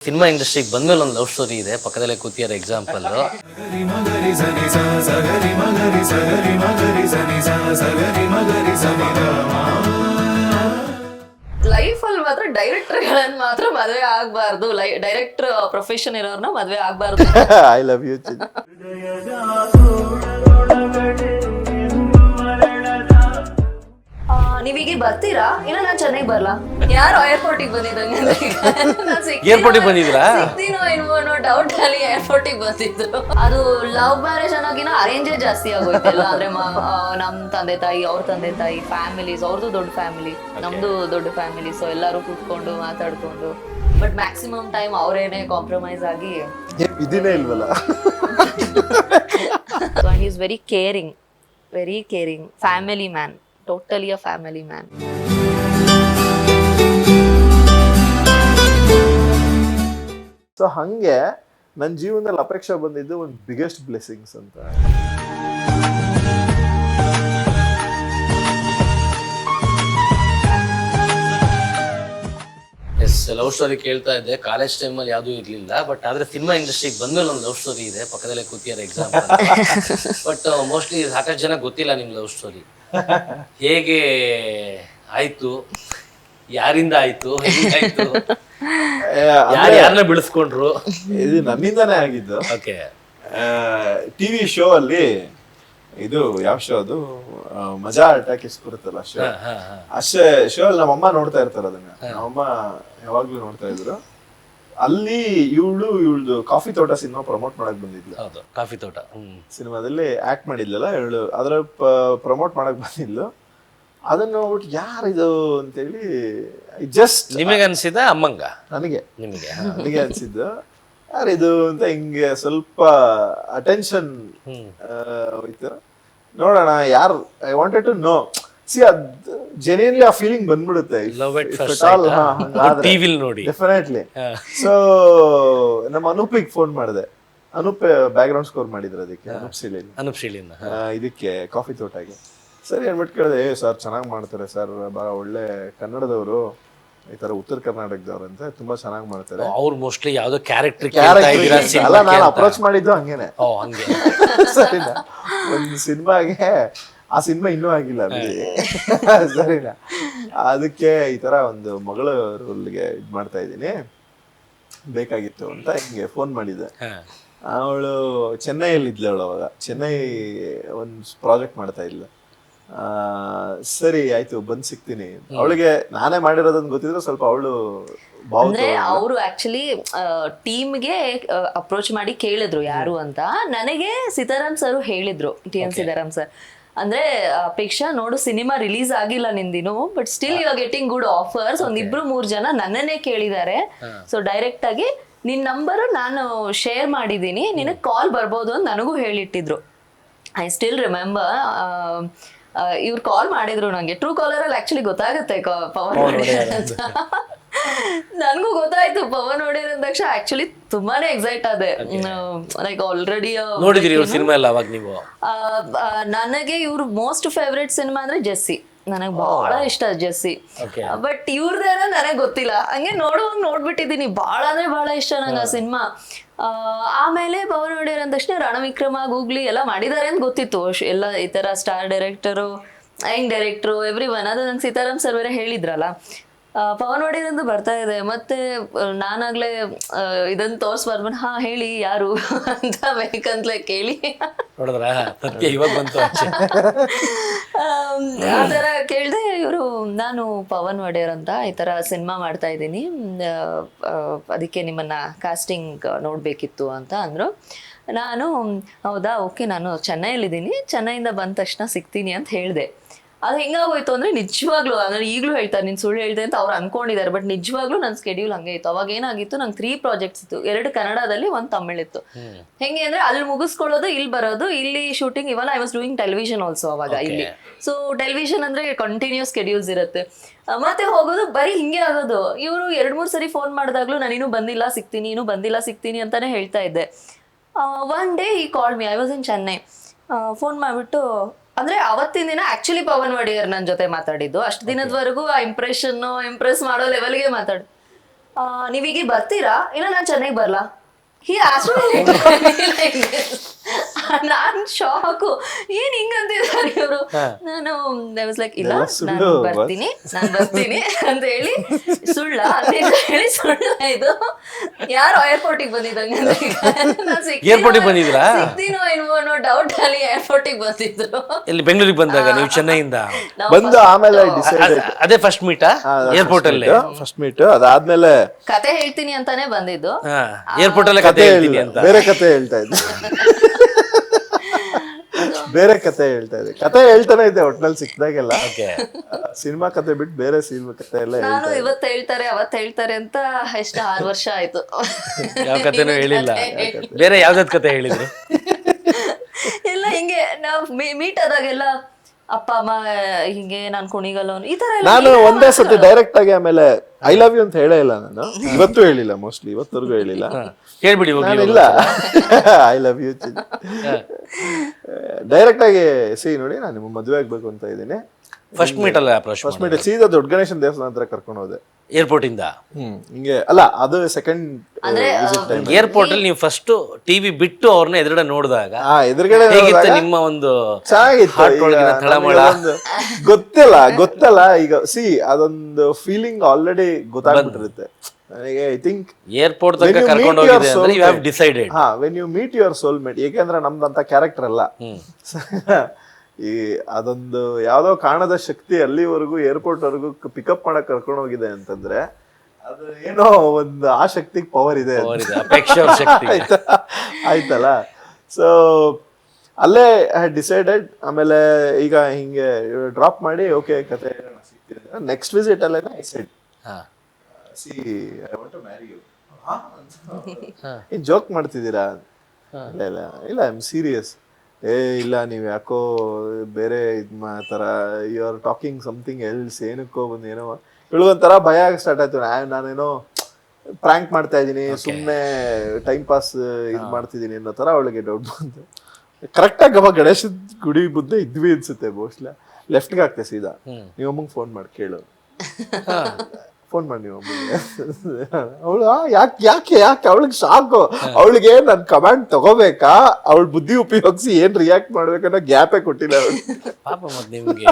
Cinema ಇಂಡಸ್ಟ್ರಿಗೆ ಬಂದ್ಮೇಲೆ ಒಂದು ಲವ್ ಸ್ಟೋರಿ ಇದೆ, ಪಕ್ಕದಲ್ಲೇ ಕೂತಿಯಾರ ಎಕ್ಸಾಂಪಲ್. ಲೈಫ್ ಅಲ್ಲಿ ಮಾತ್ರ ಡೈರೆಕ್ಟರ್ಗಳನ್ನ ಮಾತ್ರ ಮದುವೆ ಆಗ್ಬಾರ್ದು, ಡೈರೆಕ್ಟರ್ ಪ್ರೊಫೆಷನ್ ಇರೋರ್ನ ಮದುವೆ ಆಗ್ಬಾರ್ದು. I love you. ನೀವೀಗ ಬರ್ತೀರಾ ಇಲ್ಲ ನಾನ್ ಚೆನ್ನೈಗೆ ಬರ್ಲಾ? ಯಾರು ಏರ್ಪೋರ್ಟಿಗೆ ಬಂದಿದ್ದಂಗೆ ಏರ್ಪೋರ್ಟಿಗೆ ಬಂದಿದ್ರಾ? ಸಿಗ್ತೀನೋ ಇಲ್ವೋ ಡೌಟ್ ಅಲ್ಲಿ ಏರ್ಪೋರ್ಟಿಗೆ ಬಂದಿದ್ರು. ಅದು ಲವ್ ಮ್ಯಾರೇಜ್ ಅನ್ನೋಗಿನ ಅರೇಂಜೇ ಜಾಸ್ತಿ ಆಗೋಯ್ತಲ್ಲ. ಅಂದ್ರೆ ನಮ್ ತಂದೆ ತಾಯಿ, ಅವ್ರ ತಂದೆ ತಾಯಿ, ಫ್ಯಾಮಿಲೀಸ್, ಅವ್ರದ್ದು ದೊಡ್ಡ ಫ್ಯಾಮಿಲಿ, ನಮ್ದು ದೊಡ್ಡ ಫ್ಯಾಮಿಲಿ. ಸೊ ಎಲ್ಲರೂ ಕೂತ್ಕೊಂಡು ಮಾತಾಡ್ಕೊಂಡು, ಬಟ್ ಮ್ಯಾಕ್ಸಿಮಮ್ ಟೈಮ್ ಅವರೇನೆ ಕಾಂಪ್ರಮೈಸ್ ಆಗಿ. ಇದಿನೇ ಇಲ್ವಲ್ಲ. And he is very caring, family man, totally a family man. So ಹಂಗೆ ನನ್ನ ಜೀವನದಲ್ಲಿ ಅಪೇಕ್ಷೆ ಬಂದಿದ್ದು ಒಂದು ಬಿಗ್ಗೆಸ್ಟ್ ಬ್ಲೆಸ್ಸಿಂಗ್ಸ್ ಅಂತ. ಲವ್ ಸ್ಟೋರಿ ಕೇಳ್ತಾ ಇದ್ದೆ. ಕಾಲೇಜ್ ಟೈಮಲ್ಲಿ ಯಾವುದೂ ಇರ್ಲಿಲ್ಲ, ಬಟ್ ಆದ್ರೆ ಸಿನಿಮಾ ಇಂಡಸ್ಟ್ರಿಗೆ ಬಂದ್ಮೇಲೆ ಒಂದು ಲವ್ ಸ್ಟೋರಿ ಇದೆ, ಪಕ್ಕದಲ್ಲೇ ಕೂತಿಯಾರ ಎಕ್ಸಾಂಪಲ್. ಬಟ್ ಮೋಸ್ಟ್ಲಿ ಸಾಕಷ್ಟು ಜನ ಗೊತ್ತಿಲ್ಲ ನಿಮ್ ಲವ್ ಸ್ಟೋರಿ ಹೇಗೆ ಆಯ್ತು, ಯಾರಿಂದ ಆಯ್ತು, ಹೇಗಾಯ್ತು, ಯಾರನ್ನ ಬೆಳೆಸ್ಕೊಂಡ್ರು. ಇದು ನನ್ನಿಂದಾನೇ ಆಗಿದ್ದು. ಓಕೆ. ಟಿವಿ ಶೋ ಅಲ್ಲಿ, ಇದು ಯಾವ ಶೋ ಅದು, ಮಜಾ ಟಾಕೀಸ್ ಬರುತ್ತಲ್ಲ ಶೋ, ಅಷ್ಟೇ ಶೋ ಅಲ್ಲಿ ನಮ್ಮಮ್ಮ ನೋಡ್ತಾ ಇರ್ತಾರೆ ಅದನ್ನ. ನಮ್ಮಮ್ಮ ಯಾವಾಗ್ಲೂ ನೋಡ್ತಾ ಇದ್ರು. ಅಲ್ಲಿ ಇವಳ್ದು ಕಾಫಿ ತೋಟ ಸಿನಿಮಾ ಪ್ರಮೋಟ್ ಮಾಡಕ್ ಬಂದಿದ್ಲು. ಹೌದು, ಕಾಫಿ ತೋಟ ಸಿನಿಮಾದಲ್ಲಿ ಆಕ್ಟ್ ಮಾಡಿದ್ಲಲ್ಲ ಇವಳು, ಅದ್ರ ಪ್ರಮೋಟ್ ಮಾಡಕ್ ಬಂದಿದ್ಲು. ಅದನ್ನ ನೋಡ್ಬಿಟ್ಟು ಯಾರಿದು ಅಂತೇಳಿ ಜಸ್ಟ್ ನಿಮಗೆ ಅನ್ಸಿದ ಅಮ್ಮಂಗ? ನನಗೆ ನಿಮಗೆ ಅನ್ಸಿದ್ದು ಯಾರಿದು ಅಂತ ಹಿಂಗೆ ಸ್ವಲ್ಪ ಅಟೆನ್ಷನ್ ಹೋಯ್ತು. ನೋಡೋಣ ಯಾರು, I wanted to know. See ಅದ್ ಜೆನ್ಯೂನ್ಲಿ ಆ ಫೀಲಿಂಗ್ ಬಂದ್ಬಿಡುತ್ತೆ ಡೆಫಿನೆಟ್ಲಿ. ಸೊ ನಮ್ಮ ಅನೂಪಿಗೆ ಫೋನ್ ಮಾಡಿದೆ. ಅನೂಪ್ ಬ್ಯಾಕ್ ಗ್ರೌಂಡ್ ಸ್ಕೋರ್ ಮಾಡಿದ್ರು ಅದಕ್ಕೆ, ಅನೂಪ್ ಶೀಲಿನ್ ಇದಕ್ಕೆ ಕಾಫಿ ತೋಟಗೆ. ಸರಿ ಅನ್ಬಿಟ್ಟು ಕೇಳಿದೆ, ಸರ್ ಚೆನ್ನಾಗಿ ಮಾಡ್ತಾರೆ ಸರ್, ಬಹಳ ಒಳ್ಳೆ ಕನ್ನಡದವರು, ಈ ತರ ಉತ್ತರ ಕರ್ನಾಟಕದವ್ರು ಅಂತ, ತುಂಬಾ ಚೆನ್ನಾಗಿ ಮಾಡ್ತಾರೆ. ಅವ್ರು ಮೋಸ್ಟ್ಲಿ ಯಾವ್ದೋ ಕ್ಯಾರೆಕ್ಟರ್ ಅಲ್ಲ, ನಾನು ಅಪ್ರೋಚ್ ಮಾಡಿದ್ದು ಹಂಗೇನೆ. ಸರಿನಾ, ಒಂದು ಸಿನಿಮಾಗೆ, ಆ ಸಿನಿಮಾ ಇನ್ನೂ ಆಗಿಲ್ಲ ಸರಿನಾ, ಅದಕ್ಕೆ ಈ ತರ ಒಂದು ಮಗಳ ರೋಲ್ಗೆ ಇದ್ ಮಾಡ್ತಾ ಇದ್ದೀನಿ, ಬೇಕಾಗಿತ್ತು ಅಂತ ಹಿಂಗೆ ಫೋನ್ ಮಾಡಿದ್ದೆ. ಅವಳು ಚೆನ್ನೈಯಲ್ಲಿ ಇದ್ಲು. ಅವಳು ಅವಾಗ ಚೆನ್ನೈ ಒಂದು ಪ್ರಾಜೆಕ್ಟ್ ಮಾಡ್ತಾ ಇದ್ಲು. ಸರಿ ಆಯ್ತು ಬಂದ್ ಸಿಗ್ತೀನಿ. ಅವಳಿಗೆ ನಾನೇ ಮಾಡಿರೋದನ್ನ ಗೊತ್ತಿದ್ರೆ ಸ್ವಲ್ಪ ಅವಳು ಅಂದ್ರೆ ಅವರು ಆಕ್ಚುಲಿ ಟೀಮ್ಗೆ ಅಪ್ರೋಚ್ ಮಾಡಿ ಕೇಳಿದ್ರು ಯಾರು ಅಂತ. ನನಗೆ ಸೀತಾರಾಮ್ ಸರ್ ಹೇಳಿದ್ರು, TN ಸೀತಾರಾಮ್ ಸರ್, ಅಂದ್ರೆ ಅಪೇಕ್ಷಾ ನೋಡು ಸಿನಿಮಾ ರಿಲೀಸ್ ಆಗಿಲ್ಲ ನಿಂದಿನು, but still you are getting good offers. ಒಂದ್ 2-3 ಜನ ನನ್ನನ್ನೇ ಕೇಳಿದ್ದಾರೆ. ಸೊ ಡೈರೆಕ್ಟ್ ಆಗಿ ನಿನ್ ನಂಬರ್ ನಾನು ಶೇರ್ ಮಾಡಿದೀನಿ, ನಿನಗ್ ಕಾಲ್ ಬರ್ಬೋದು ಅಂತ ನನಗೂ ಹೇಳಿಟ್ಟಿದ್ರು. I still remember. ಇವ್ರು ಕಾಲ್ ಮಾಡಿದ್ರು ನಂಗೆ. ಟ್ರೂ ಕಾಲರ್ ಅಲ್ಲಿ ಆಕ್ಚುಲಿ ಗೊತ್ತಾಗುತ್ತೆ ಪವನ್ ಒಡೆಯರ್ ಅಂತ. ನನ್ಗೂ ಗೊತ್ತಾಯ್ತು ಪವನ್ ಒಡೆಯರ್ ಅಂದ ತಕ್ಷಣ. ಆಕ್ಚುಲಿ ತುಂಬಾನೇ ಎಕ್ಸೈಟ್ ಆದೆ. ಲೈಕ್ ಆಲ್ರೆಡಿ ನೋಡಿದಿರಿ ಸಿನಿಮಾ ಎಲ್ಲ ಅವಾಗ ನೀವು? ನನಗೆ ಇವ್ರ ಮೋಸ್ಟ್ ಫೇವ್ರೆಟ್ ಸಿನಿಮಾ ಅಂದ್ರೆ ಜೆಸ್ಸಿ. ನನಗ್ ಬಹಳ ಇಷ್ಟ ಜೆಸ್ಸಿ. ಬಟ್ ಇವ್ರದೇನೋ ನನಗ್ ಗೊತ್ತಿಲ್ಲ, ಹಂಗೆ ನೋಡ್ಬಿಟ್ಟಿದೀನಿ. ಬಹಳ ಅಂದ್ರೆ ಬಹಳ ಇಷ್ಟ ನಂಗೆ ಆ ಸಿನಿಮಾ. ಆಮೇಲೆ ಪವನ್ ಒಡೆಯರ್ ಅಂದ ತಕ್ಷಣ ರಣವಿಕ್ರಮ, ಗೂಗ್ಲಿ ಎಲ್ಲ ಮಾಡಿದ್ದಾರೆ ಅಂತ ಗೊತ್ತಿತ್ತು. ಎಲ್ಲ ಈ ತರ ಸ್ಟಾರ್ ಡೈರೆಕ್ಟರು, ಯಂಗ್ ಡೈರೆಕ್ಟ್ರು, ಎವ್ರಿ ಒನ್. ಅದು ನಂಗೆ ಸೀತಾರಾಮ್ ಸರ್ ಬೇರೆ ಹೇಳಿದ್ರಲ್ಲ. ಪವನ್ ಒಡೆಯರ್ ಅಂತ ಬರ್ತಾ ಇದೆ. ಮತ್ತೆ ನಾನಾಗ್ಲೇ ಇದನ್ನ ತೋರ್ಸ್ಬಾರ್ದು, ಹಾ ಹೇಳಿ ಯಾರು ಅಂತ ಬೇಕಂತಲೇ ಕೇಳಿ ಆ ತರ ಕೇಳ್ದೆ. ಇವರು ನಾನು ಪವನ್ ಒಡೆಯರ್ ಅಂತ ಈ ತರ ಸಿನಿಮಾ ಮಾಡ್ತಾ ಇದ್ದೀನಿ, ಅದಕ್ಕೆ ನಿಮ್ಮನ್ನ ಕಾಸ್ಟಿಂಗ್ ನೋಡ್ಬೇಕಿತ್ತು ಅಂತ ಅಂದ್ರು. ನಾನು ಹೌದಾ, ಓಕೆ, ನಾನು ಚೆನ್ನೈಯಲ್ಲಿದ್ದೀನಿ, ಚೆನ್ನೈಯಿಂದ ಬಂದ ತಕ್ಷಣ ಸಿಗ್ತೀನಿ ಅಂತ ಹೇಳಿದೆ. ಅದು ಹೆಂಗಾಗೋಯ್ತು ಅಂದ್ರೆ ನಿಜವಾಗ್ಲೂ, ಅಂದ್ರೆ ಈಗಲೂ ಹೇಳ್ತಾರೆ ನೀನ್ ಸುಳ್ಳು ಹೇಳ್ದೆ ಅಂತ ಅವ್ರು ಅನ್ಕೊಂಡಿದ್ದಾರೆ, ಬಟ್ ನಿಜವಾಗ್ಲೂ ನನ್ನ ಸ್ಕೆಡ್ಯೂಲ್ ಹಂಗೆ ಇತ್ತು. ಅವಾಗ ಏನಾಗಿತ್ತು, ನಂಗೆ 3 ಪ್ರಾಜೆಕ್ಟ್ಸ್ ಇತ್ತು, 2 ಕನ್ನಡದಲ್ಲಿ 1 ತಮಿಳ್ ಇತ್ತು. ಹೆಂಗೆ ಅಂದ್ರೆ ಅಲ್ಲಿ ಮುಗಿಸ್ಕೊಳ್ಳೋದು, ಇಲ್ಲಿ ಬರೋದು, ಇಲ್ಲಿ shooting. Even I was doing television also ಅವಾಗ ಇಲ್ಲಿ. ಸೊ ಟೆಲಿವಿಷನ್ ಅಂದ್ರೆ ಕಂಟಿನ್ಯೂಸ್ ಸ್ಕೆಡ್ಯೂಲ್ಸ್ ಇರುತ್ತೆ. ಮತ್ತೆ ಹೋಗೋದು ಬರೀ ಹಿಂಗೆ ಆಗೋದು. ಇವರು 2-3 ಸರಿ ಫೋನ್ ಮಾಡಿದಾಗ್ಲೂ ನಾನು ಇನ್ನೂ ಬಂದಿಲ್ಲ ಸಿಗ್ತೀನಿ ಅಂತಾನೆ ಹೇಳ್ತಾ ಇದ್ದೆ. One day he call me, I was in Chennai. Phone ಮಾಡ್ಬಿಟ್ಟು, ಅಂದ್ರೆ ಅವತ್ತಿನ ದಿನ ಆಕ್ಚುಲಿ ಪವನ್ ಒಡೆಯರ್ ನನ್ನ ಜೊತೆ ಮಾತಾಡಿದ್ದು. ಅಷ್ಟು ದಿನದವರೆಗೂ ಆ ಇಂಪ್ರೆಸ್ ಮಾಡೋ ಲೆವೆಲ್ಗೆ ನೀವೀಗ ಬರ್ತೀರಾ ಇಲ್ಲ ನಾನು ಚೆನ್ನೈಗೆ ಬರ್ಲಾ ಹೀ ನಾನ್ ಶಾಕು ಏನ್ ಹಿಂಗಂತಿದ್ದಾರೆ ಇವರು. ನಾನು ಲೈಕ್ ಇಲ್ಲ ನಾನು ಬರ್ತೀನಿ ಅಂತ ಹೇಳಿ ಸುಳ್ಳ ಅಂತ ಹೇಳಿ ಸುಳ್ಳ ಇದು ಯಾರು ಏರ್ಪೋರ್ಟಿಗೆ ಬಂದಿದ್ದಂಗೆ ಏರ್ಪೋರ್ಟಿಗೆ ಬಂದಿದ್ರಾ? ಸಿಗ್ತೀನೋ ಏನೋ ಡೌಟ್ ಅಲ್ಲಿ ಏರ್ಪೋರ್ಟಿಗೆ ಬಂದಿದ್ರು. ಇಲ್ಲಿ ಬೆಂಗಳೂರಿಗೆ ಬಂದಾಗ ನೀವು ಚೆನ್ನೈಯಿಂದ ಬಂದು ಆಮೇಲೆ ಅದೇ ಫಸ್ಟ್ ಮೀಟಾ ಏರ್ಪೋರ್ಟ್ ಅಲ್ಲಿ? ಫಸ್ಟ್ ಮೀಟ್ ಅದಾದ್ಮೇಲೆ ಕತೆ ಹೇಳ್ತೀನಿ ಅಂತಾನೆ ಬಂದಿದ್ದು. ಏರ್ಪೋರ್ಟ್ ಅಲ್ಲೇ ಕತೆ ಹೇಳ್ತೀನಿ ಅಂತ ಬೇರೆ ಕತೆ ಹೇಳ್ತಾ ಇದ್ದೆ. ಬೇರೆ ಕತೆ ಹೇಳ್ತಾ ಇದ್ದೆ. ಕತೆ ಹೇಳ್ತಾನೆ ಇದ್ದೆ ಒಟ್ನಲ್ಲಿ ಸಿಕ್ದಾಗೆಲ್ಲ. ಸಿನಿಮಾ ಕತೆ ಬಿಟ್ಟು ಬೇರೆ ಸಿನಿಮಾ ಕತೆ ಎಲ್ಲ ನಾನು ಇವತ್ತು ಹೇಳ್ತಾರೆ ಅವತ್ತು ಹೇಳ್ತಾರೆ ಅಂತ ಎಷ್ಟು 6 ವರ್ಷ ಆಯ್ತು. ಯಾವ ಕತೆನೂ ಹೇಳಿಲ್ಲ. ಬೇರೆ ಯಾವ್ದಾದ್ ಕತೆ ಹೇಳಿದ್ರು? ಎಲ್ಲ ಹಿಂಗೆ ನಾವ್ ಮೀಟ್ ಆದಾಗೆಲ್ಲ ಅಪ್ಪ ಅಮ್ಮ ಹಿಂಗೆ ನಾನ್ ಕುಣಿಗಲ್ಲವನು ಈ ತರ ನಾನು ಒಂದೇ ಸತಿ ಡೈರೆಕ್ಟ್ ಆಗಿ ಆಮೇಲೆ ಐ ಲವ್ ಯು ಅಂತ ಹೇಳೇ ಇಲ್ಲ. ನಾನು ಇವತ್ತು ಹೇಳಿಲ್ಲ, ಮೋಸ್ಟ್ಲಿ ಇವತ್ತವರೆಗೂ ಹೇಳಿಲ್ಲ. ಹೇಳ್ಬಿಡಿ ಇಲ್ಲ ಐ ಲವ್ ಯು ಡೈರೆಕ್ಟ್ ಆಗಿ ನೋಡಿ ನಾನು ನಿಮ್ಮ ಮದುವೆ ಆಗ್ಬೇಕು ಅಂತ ಇದ್ದೀನಿ. ಫಸ್ಟ್ ಮೀಟ್ ಅಲ್ಲ ಅಪ್ರೋಚ್ ಫಸ್ಟ್ ಮೀಟ್ ಸೀದಾ ದೊಡ್ಡ ಗಣೇಶನ್ ದೇವಸ್ಥಾನ ಹತ್ರ ಕರ್ಕೊಂಡು ಹೋದೆ ಏರ್ಪೋರ್ಟ್ ಇಂದ. ಹಿಂಗೆ ಅಲ್ಲ, ಅದು ಸೆಕೆಂಡ್ ಏರ್ಪೋರ್ಟ್ ಅಲ್ಲಿ ನೀವು ಫಸ್ಟ್ ಟಿವಿ ಬಿಟ್ಟು ಅವ್ರನ್ನ ಎದುರುಗಡೆ ನೋಡಿದಾಗ ಎದುರುಗಡೆ ಹೇಗಿತ್ತು ನಿಮ್ಮ ಒಂದು ಚೆನ್ನಾಗಿತ್ತು? ಗೊತ್ತಲ್ಲ ಈಗ ಅದೊಂದು ಫೀಲಿಂಗ್ ಆಲ್ರೆಡಿ ಗೊತ್ತಾಗ್ಬಿಟ್ಟಿರುತ್ತೆ ನನಗೆ. ಐ ಥಿಂಕ್ ಏರ್ಪೋರ್ಟ್ ತನಕ ಕರ್ಕೊಂಡು ಹೋಗಿದೆ ಅಂದ್ರೆ you have decided. When you meet your soulmate, ಏಕೆಂದ್ರೆ ನಮ್ದಂತ ಕ್ಯಾರೆಕ್ಟರ್ ಅಲ್ಲ. ಈ ಅದೊಂದು ಯಾವ್ದೋ ಕಾಣದ ಶಕ್ತಿ ಅಲ್ಲಿವರೆಗೂ ಏರ್ಪೋರ್ಟ್ ವರೆಗೂ ಪಿಕಪ್ ಮಾಡಕ್ ಕರ್ಕೊಂಡು ಹೋಗಿದೆ ಅಂತಂದ್ರೆ ಅದು ಏನೋ ಒಂದು ಆ ಶಕ್ತಿಗೆ ಪವರ್ ಇದೆ ಆಯ್ತಲ್ಲ. ಸೊ ಅಲ್ಲೇ ಡಿಸೈಡೆಡ್. ಆಮೇಲೆ ಈಗ ಹಿಂಗೆ ಡ್ರಾಪ್ ಮಾಡಿ ಓಕೆ ಕತೆ ಸಿಗ್ತಿದೆ. ನೆಕ್ಸ್ಟ್ ವಿಸಿಟ್ ಅಲ್ಲೇ I said see I want to marry you. ಏನ್ ಜೋಕ್ ಮಾಡ್ತಿದ್ದೀರಾ? ಇಲ್ಲ ಐ ಆಮ್ ಸೀರಿಯಸ್. ಇಲ್ಲ ನೀವು ಯಾಕೋ ಬೇರೆ ತರ you are talking something else, ಏನಕ್ಕೋ ಬಂದು ಏನೋ ಇಳುವಂತರ ಭಯ ಸ್ಟಾರ್ಟ್ ಆಯ್ತು. ನಾನೇನೋ ಪ್ರ್ಯಾಂಕ್ ಮಾಡ್ತಾ ಇದ್ದೀನಿ, ಸುಮ್ಮನೆ ಟೈಮ್ ಪಾಸ್ ಇದು ಮಾಡ್ತಿದ್ದೀನಿ ಅನ್ನೋ ತರ ಅವಳಿಗೆ ಡೌಟ್ ಬಂತು. ಕರೆಕ್ಟಾಗಿ ಅವಾಗ ಗಣೇಶ ಗುಡಿ ಮುಂದೆ ಇದ್ವಿ ಅನ್ಸುತ್ತೆ ಮೋಸ್ಟ್ಲಿ. ಲೆಫ್ಟ್ಗೆ ಆಗ್ತೇ ಸೀದಾ. ನೀವು ಅಮ್ಮಂಗೆ ಫೋನ್ ಮಾಡಿ ಕೇಳು, ಫೋನ್ ಮಾಡಿ ನೀವು ಅಮ್ಮಂಗೆ. ಅವಳು ಯಾಕೆ ಅವಳಿಗೆ ಶಾಕು. ಅವಳಿಗೆ ನನ್ ಕಮಾಂಡ್ ತಗೋಬೇಕಾ, ಅವಳ ಬುದ್ಧಿ ಉಪಯೋಗಿಸಿ ಏನ್ ರಿಯಾಕ್ಟ್ ಮಾಡ್ಬೇಕನ್ನೋ ಗ್ಯಾಪೇ ಕೊಟ್ಟಿಲ್ಲ ಅವಳು. ಪಾಪ ಮತ್ತೆ ನಿಮ್ಗೆ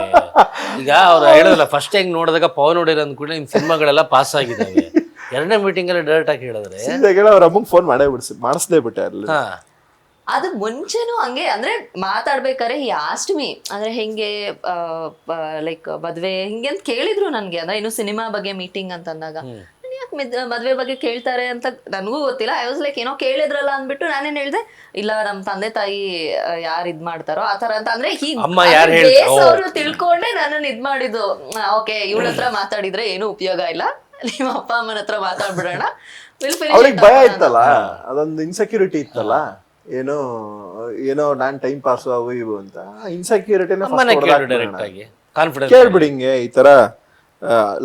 ಈಗ ಅವ್ರು ಹೇಳೋದಿಲ್ಲ ಫಸ್ಟ್ ಟೈಮ್ ನೋಡಿದಾಗ ಪವನ್ ಒಡೆಯರ್ ಅಂದ್ಕೂಡ ನಿಮ್ ಸಿನಿಮಾಗಳೆಲ್ಲ ಪಾಸ್ ಆಗಿದ್ದಾವೆ. ಎರಡನೇ ಮೀಟಿಂಗ್ ಅಲ್ಲಿ ಡೈರೆಕ್ಟ್ ಆಗಿ ಹೇಳಿದ್ರೆ ಅವ್ರ ಅಮ್ಮಂಗೆ ಫೋನ್ ಮಾಡಿಸ್ದೇ ಬಿಟ್ಟೆ ಅಲ್ಲಿ. ಅದು ಮುಂಚೆನೂ ಹಂಗೆ ಅಂದ್ರೆ ಮಾತಾಡ್ಬೇಕಾರೆ ಹಿ ಆಸ್ಟ್ ಮೀ ಅಂದ್ರೆ ಹೆಂಗೆ ಲೈಕ್ ಮದ್ವೆ ಹಿಂಗೆ ಅಂತ ಕೇಳಿದ್ರು ನನ್ಗೆ. ಅಂದ್ರೆ ಇನ್ನು ಸಿನಿಮಾ ಬಗ್ಗೆ ಮೀಟಿಂಗ್ ಅಂತ ಅಂದಾಗ ಯಾಕೆ ಮದ್ವೆ ಬಗ್ಗೆ ಕೇಳ್ತಾರೆ ಅಂತ ನನಗೂ ಗೊತ್ತಿಲ್ಲ. ಐ ವಾಸ್ ಲೈಕ್ ಏನೋ ಕೇಳಿದ್ರಲ್ಲ ಅಂದ್ಬಿಟ್ಟು ನಾನೇನ್ ಹೇಳ್ದೆ, ಇಲ್ಲ ನಮ್ ತಂದೆ ತಾಯಿ ಯಾರು ಇದ್ ಮಾಡ್ತಾರೋ ಆತರ ಅಂತ. ಅಂದ್ರೆ ಅವ್ರು ತಿಳ್ಕೊಂಡೆ ನನ್ನನ್ನು ಇದ್ ಮಾಡಿದ್ದು. ಓಕೆ ಇವಳ ಹತ್ರ ಮಾತಾಡಿದ್ರೆ ಏನು ಉಪಯೋಗ ಇಲ್ಲ, ನಿಮ್ಮ ಅಪ್ಪ ಅಮ್ಮನ ಹತ್ರ ಮಾತಾಡ್ಬಿಡೋಣ. ಅವ್ರಿಗೆ ಭಯ ಇತ್ತಲ್ಲ, ಅದೊಂದು ಇನ್ಸೆಕ್ಯೂರಿಟಿ ಇತ್ತಲ್ಲ, ಏನೋ ನಾನ್ ಟೈಮ್ ಪಾಸ್ ಅವು ಇವು ಅಂತ ಇನ್ಸೆಕ್ಯೂರಿಟಿನ ಕೇಳ್ಬಿಡಿ. ಹಿಂಗೆ ಈ ತರ